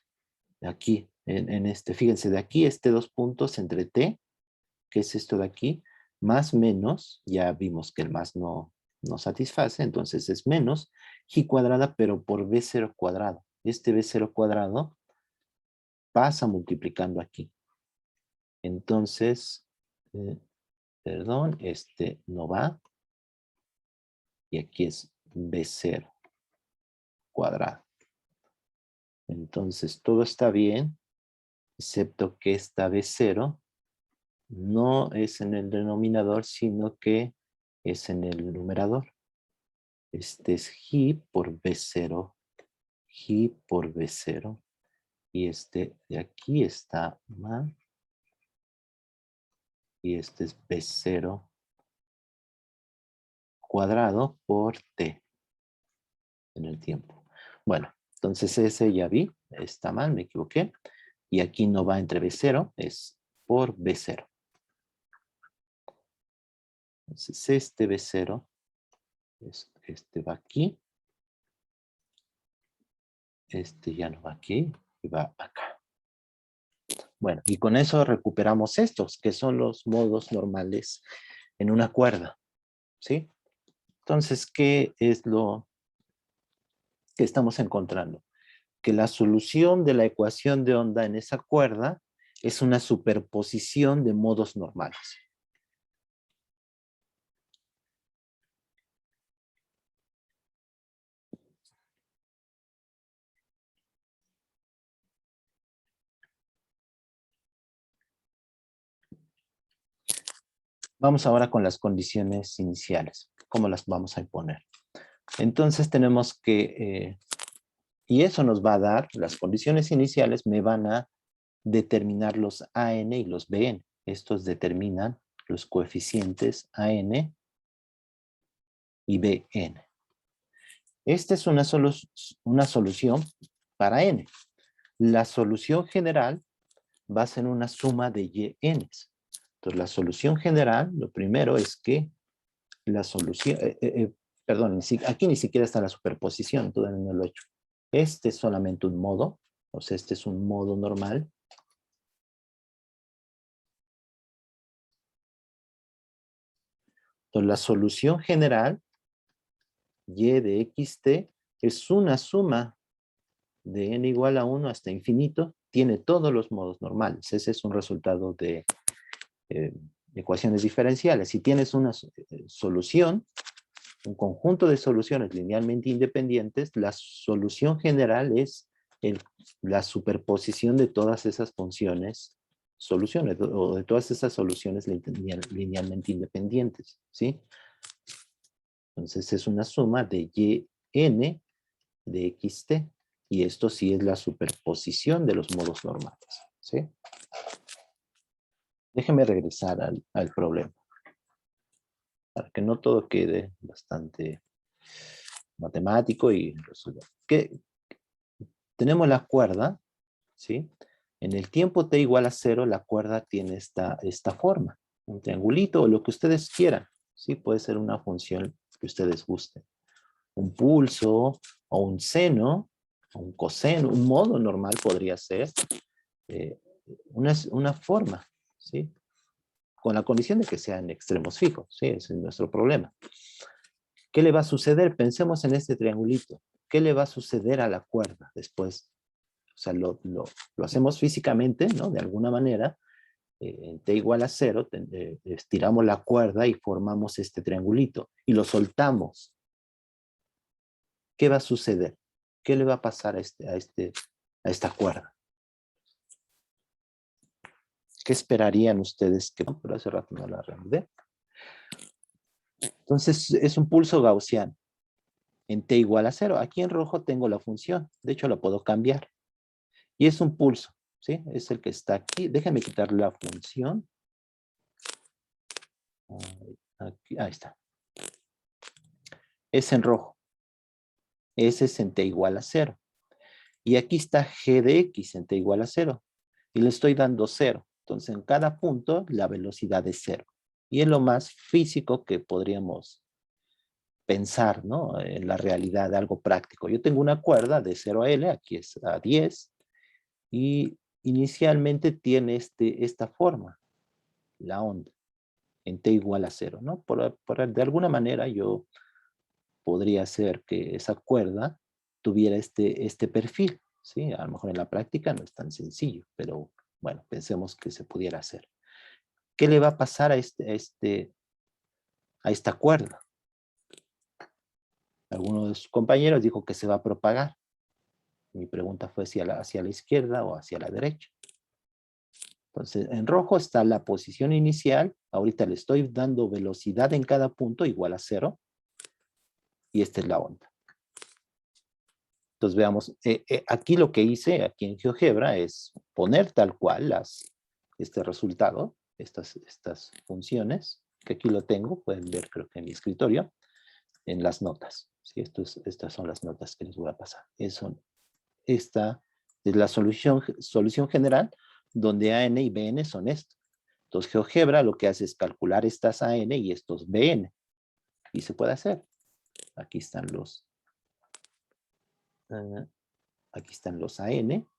aquí, fíjense, de aquí 2 puntos entre T, que es esto de aquí, más menos, ya vimos que el más no satisface, entonces es menos, G cuadrada, pero por B0 cuadrado. B0 cuadrado pasa multiplicando aquí. Entonces, perdón, no va, y aquí es B0 cuadrado. Entonces, todo está bien, excepto que esta B0 no es en el denominador, sino que es en el numerador. Este es G por B0, G por B0, y de aquí está mal, y este es B0 cuadrado por T en el tiempo. Bueno, entonces ese ya vi, está mal, me equivoqué, y aquí no va entre B0, es por B0. Entonces este B0, va aquí, ya no va aquí, y va acá. Bueno, y con eso recuperamos estos, que son los modos normales en una cuerda, ¿sí? Entonces, ¿qué es lo que estamos encontrando? Que la solución de la ecuación de onda en esa cuerda es una superposición de modos normales. Vamos ahora con las condiciones iniciales. ¿Cómo las vamos a imponer? Entonces tenemos que, y eso nos va a dar, las condiciones iniciales me van a determinar los AN y los BN. Estos determinan los coeficientes AN y BN. Esta es una solución para N. La solución general va a ser una suma de YNs. Entonces, la solución general, lo primero es que la solución, perdón, aquí ni siquiera está la superposición, todavía no lo he hecho. Este es solamente un modo, o sea, este es un modo normal. Entonces, la solución general, y de xt, es una suma de n igual a 1 hasta infinito, tiene todos los modos normales. Ese es un resultado de ecuaciones diferenciales. Si tienes una solución, un conjunto de soluciones linealmente independientes, la solución general es la superposición de todas esas funciones, soluciones, o de todas esas soluciones linealmente independientes, ¿sí? Entonces es una suma de yn de xt, y esto sí es la superposición de los modos normales, ¿sí? Déjeme regresar al problema, para que no todo quede bastante matemático y resolver. Tenemos la cuerda, ¿sí? En el tiempo t igual a 0, la cuerda tiene esta forma, un triangulito o lo que ustedes quieran, ¿sí? Puede ser una función que ustedes gusten. Un pulso o un seno, o un coseno, un modo normal podría ser una forma, ¿sí? Con la condición de que sean extremos fijos, ¿sí? Ese es nuestro problema. ¿Qué le va a suceder? Pensemos en este triangulito. ¿Qué le va a suceder a la cuerda después? O sea, lo hacemos físicamente, ¿no? De alguna manera, en t igual a 0, estiramos la cuerda y formamos este triangulito y lo soltamos. ¿Qué va a suceder? ¿Qué le va a pasar a esta cuerda? ¿Qué esperarían ustedes? Pero hace rato no la reanudé. Entonces, es un pulso gaussiano en t igual a 0. Aquí en rojo tengo la función. De hecho, la puedo cambiar. Y es un pulso, ¿sí? Es el que está aquí. Déjenme quitar la función. Aquí, ahí está. Es en rojo. Ese es en t igual a 0. Y aquí está g de x en t igual a 0. Y le estoy dando 0. Entonces, en cada punto, la velocidad es 0. Y es lo más físico que podríamos pensar, ¿no? En la realidad, algo práctico. Yo tengo una cuerda de 0 a L, aquí es a 10, y inicialmente tiene esta forma, la onda, en t igual a 0, ¿no? De alguna manera yo podría hacer que esa cuerda tuviera este perfil, ¿sí? A lo mejor en la práctica no es tan sencillo, pero bueno, pensemos que se pudiera hacer. ¿Qué le va a pasar a esta cuerda? Alguno de sus compañeros dijo que se va a propagar. Mi pregunta fue hacia la izquierda o hacia la derecha. Entonces, en rojo está la posición inicial. Ahorita le estoy dando velocidad en cada punto igual a 0. Y esta es la onda. Entonces, veamos. Aquí lo que hice, aquí en GeoGebra, es poner tal cual este resultado, estas funciones, que aquí lo tengo, pueden ver creo que en mi escritorio, en las notas. ¿Sí? Estas son las notas que les voy a pasar. Esta es la solución general, donde AN y BN son esto. Entonces, GeoGebra lo que hace es calcular estas AN y estos BN. Y se puede hacer. Aquí están los AN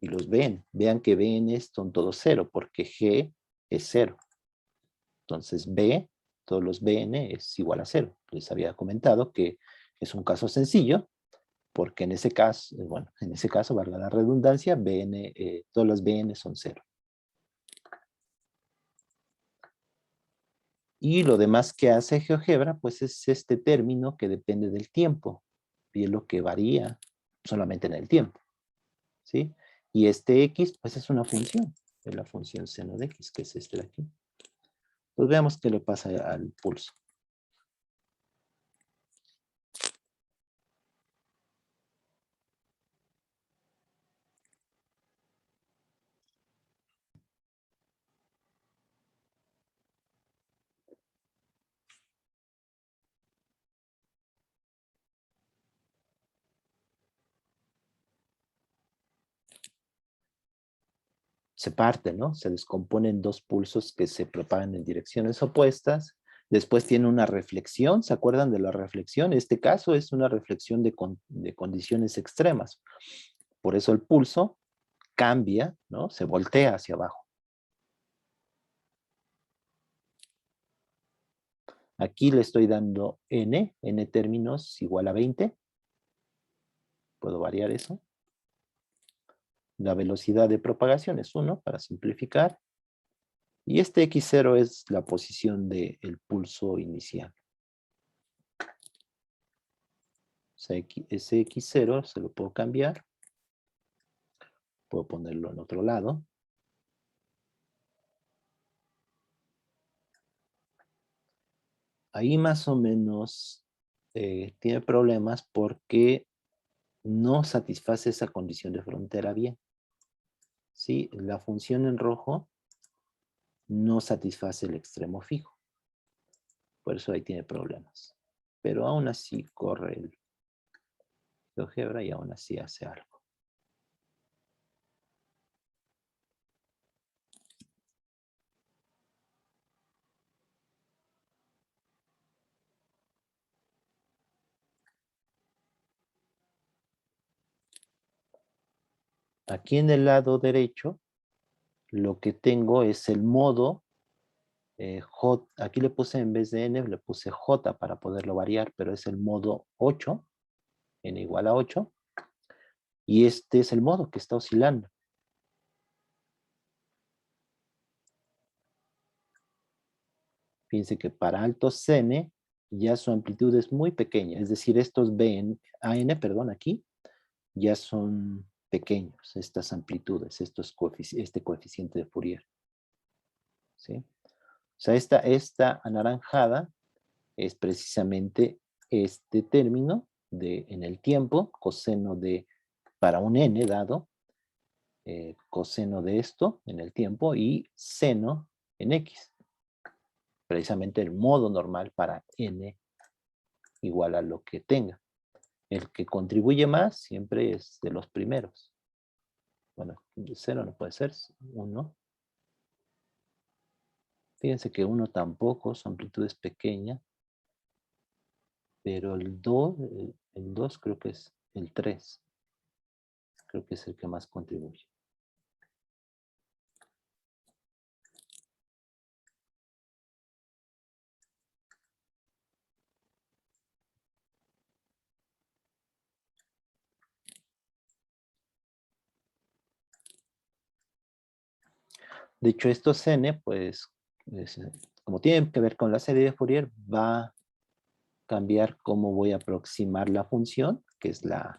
y los BN. Vean que BN son todos 0, porque G es 0. Entonces, B, todos los BN es igual a 0. Les había comentado que es un caso sencillo, porque en ese caso, valga la redundancia, todos los BN son 0. Y lo demás que hace GeoGebra, pues es este término que depende del tiempo. Y es lo que varía solamente en el tiempo. ¿Sí? Y este X, pues es una función. Es la función seno de X, que es este de aquí. Pues veamos qué le pasa al pulso. Se parte, ¿no? Se descomponen dos pulsos que se propagan en direcciones opuestas. Después tiene una reflexión. ¿Se acuerdan de la reflexión? En este caso es una reflexión de condiciones extremas. Por eso el pulso cambia, ¿no? Se voltea hacia abajo. Aquí le estoy dando n términos igual a 20. Puedo variar eso. La velocidad de propagación es 1, para simplificar. Y este x0 es la posición del pulso inicial. O sea, ese x0 se lo puedo cambiar. Puedo ponerlo en otro lado. Ahí más o menos tiene problemas porque no satisface esa condición de frontera bien. ¿Sí? La función en rojo no satisface el extremo fijo. Por eso ahí tiene problemas. Pero aún así corre el GeoGebra y aún así hace algo. aquí en el lado derecho, lo que tengo es el modo J. Aquí le puse en vez de N, le puse J para poderlo variar, pero es el modo 8, N igual a 8. Y este es el modo que está oscilando. Fíjense que para altos N ya su amplitud es muy pequeña, es decir, estos AN, perdón, aquí, ya son pequeños, estas amplitudes, este coeficiente de Fourier. ¿Sí? O sea, esta anaranjada es precisamente este término en el tiempo, coseno de, para un n dado, coseno de esto en el tiempo y seno en x. Precisamente el modo normal para n igual a lo que tenga. El que contribuye más siempre es de los primeros. Bueno, 0 no puede ser, 1. Fíjense que 1 tampoco, su amplitud es pequeña. Pero el 2 creo que es el 3. Creo que es el que más contribuye. De hecho, estos n, pues, como tienen que ver con la serie de Fourier, va a cambiar cómo voy a aproximar la función, que es la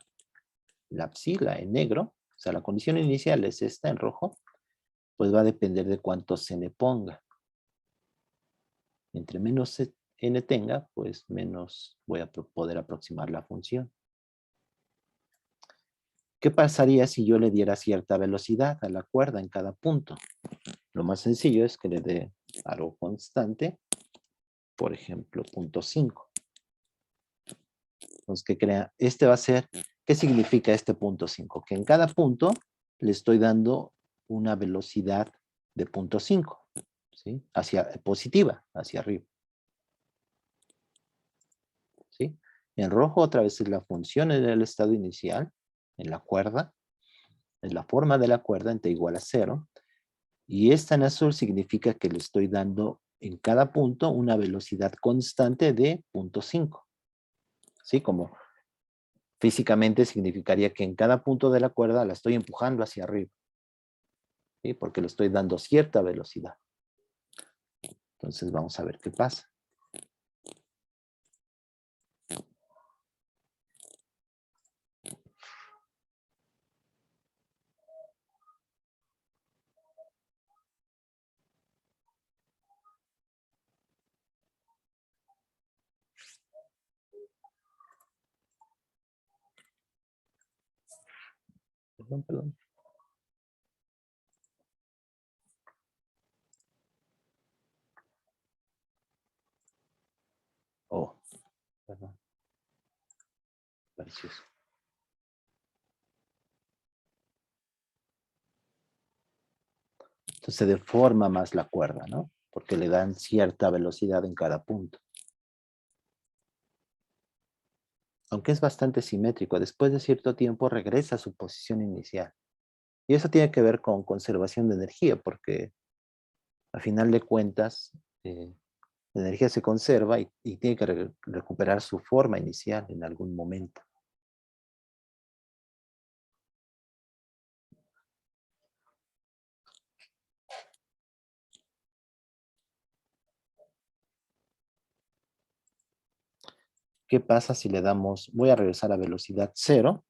psi, la en negro. O sea, la condición inicial es esta en rojo, pues va a depender de cuántos n ponga. Entre menos n tenga, pues menos voy a poder aproximar la función. ¿Qué pasaría si yo le diera cierta velocidad a la cuerda en cada punto? Lo más sencillo es que le dé algo constante, por ejemplo, 0.5. Entonces, ¿qué crea? Este va a ser, ¿qué significa este 0.5? Que en cada punto le estoy dando una velocidad de 0.5, ¿sí? Positiva, hacia arriba. ¿Sí? En rojo otra vez es la función en el estado inicial, en la cuerda, es la forma de la cuerda en t igual a 0. Y esta en azul significa que le estoy dando en cada punto una velocidad constante de 0.5. ¿Sí? Como físicamente significaría que en cada punto de la cuerda la estoy empujando hacia arriba. ¿Sí? Porque le estoy dando cierta velocidad. Entonces vamos a ver qué pasa. Perdón. Oh, perdón. Precioso. Entonces se deforma más la cuerda, ¿no? Porque le dan cierta velocidad en cada punto. Aunque es bastante simétrico, después de cierto tiempo regresa a su posición inicial. Y eso tiene que ver con conservación de energía, porque a final de cuentas, la energía se conserva y tiene que recuperar su forma inicial en algún momento. ¿Qué pasa si le damos, voy a regresar a velocidad 0,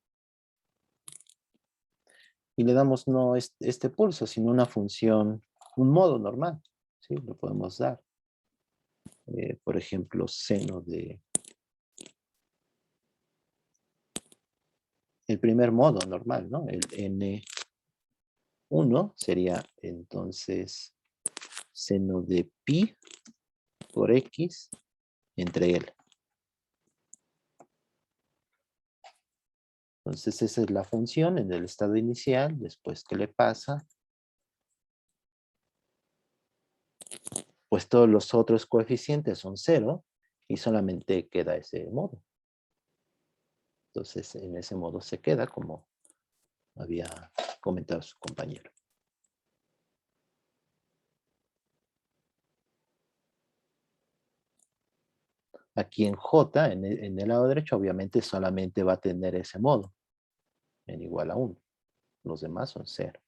y le damos no este pulso, sino una función, un modo normal, ¿sí? Lo podemos dar. Por ejemplo, seno de el primer modo normal, ¿no? El N1 sería entonces seno de pi por X entre L. Entonces esa es la función en el estado inicial. Después, ¿qué le pasa? Pues todos los otros coeficientes son 0 y solamente queda ese modo. Entonces en ese modo se queda como había comentado su compañero. Aquí en J, en el lado derecho, obviamente solamente va a tener ese modo, en igual a 1. Los demás son 0.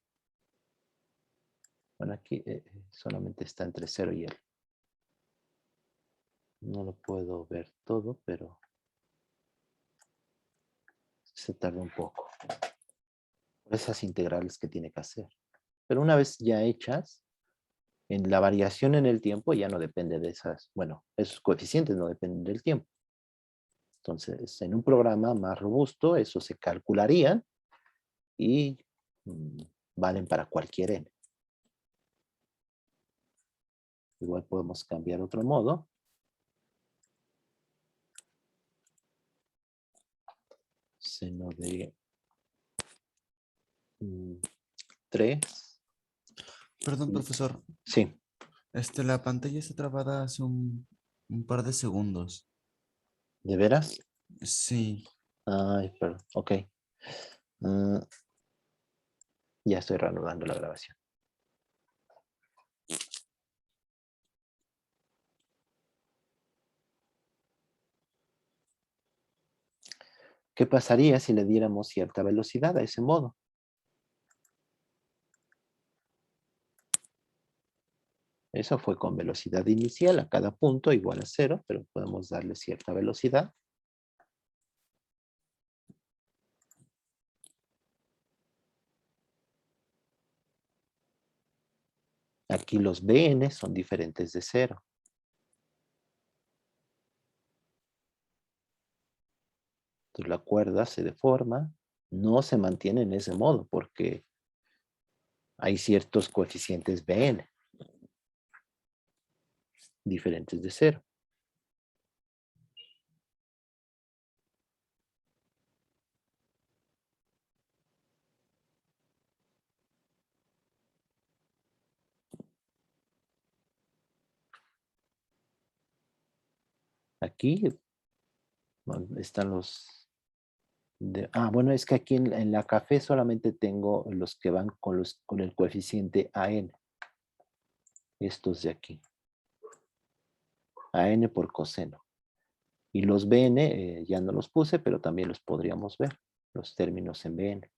Bueno, aquí solamente está entre 0 y L. No lo puedo ver todo, pero se tarda un poco. Por esas integrales que tiene que hacer. Pero una vez ya hechas, en la variación en el tiempo ya no depende de esas, bueno, esos coeficientes no dependen del tiempo. Entonces, en un programa más robusto, eso se calcularía y valen para cualquier n. Igual podemos cambiar otro modo. Seno de 3. Perdón, profesor. Sí. La pantalla está trabada hace un par de segundos. ¿De veras? Sí. Ay, perdón. Ok. Ya estoy reanudando la grabación. ¿Qué pasaría si le diéramos cierta velocidad a ese modo? Eso fue con velocidad inicial a cada punto igual a 0, pero podemos darle cierta velocidad. Aquí los Bn son diferentes de 0. Entonces la cuerda se deforma, no se mantiene en ese modo porque hay ciertos coeficientes Bn diferentes de 0. Aquí están los... bueno, es que aquí en la café solamente tengo los que van con el coeficiente AN. Estos de aquí. AN por coseno. Y los Bn ya no los puse, pero también los podríamos ver. Los términos en Bn.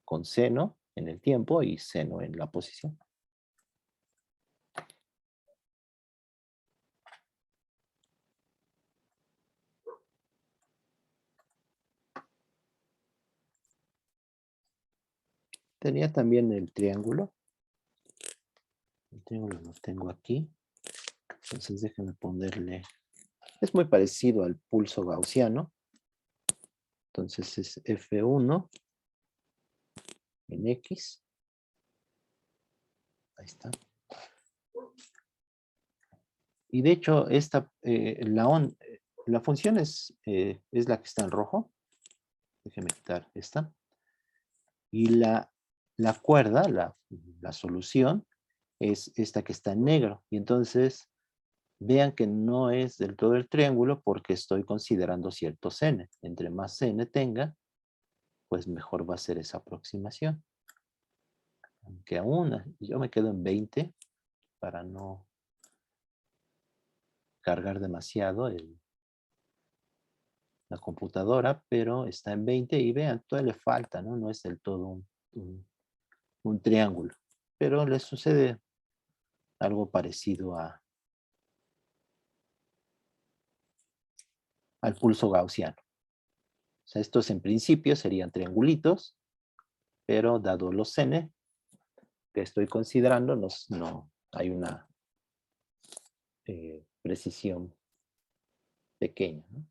Con seno en el tiempo y seno en la posición. Tenía también el triángulo. El triángulo lo tengo aquí. Entonces déjenme ponerle... Es muy parecido al pulso gaussiano. Entonces es F1 en X. Ahí está. Y de hecho, la función es la que está en rojo. Déjenme quitar esta. Y la cuerda, la solución, es esta que está en negro. Y entonces, vean que no es del todo el triángulo porque estoy considerando ciertos n. Entre más n tenga, pues mejor va a ser esa aproximación. Aunque aún yo me quedo en 20 para no cargar demasiado la computadora, pero está en 20 y vean, todavía le falta, ¿no? No es del todo un triángulo. Pero le sucede algo parecido al pulso gaussiano. O sea, estos en principio serían triangulitos, pero dado los n que estoy considerando, no hay una precisión pequeña, ¿no?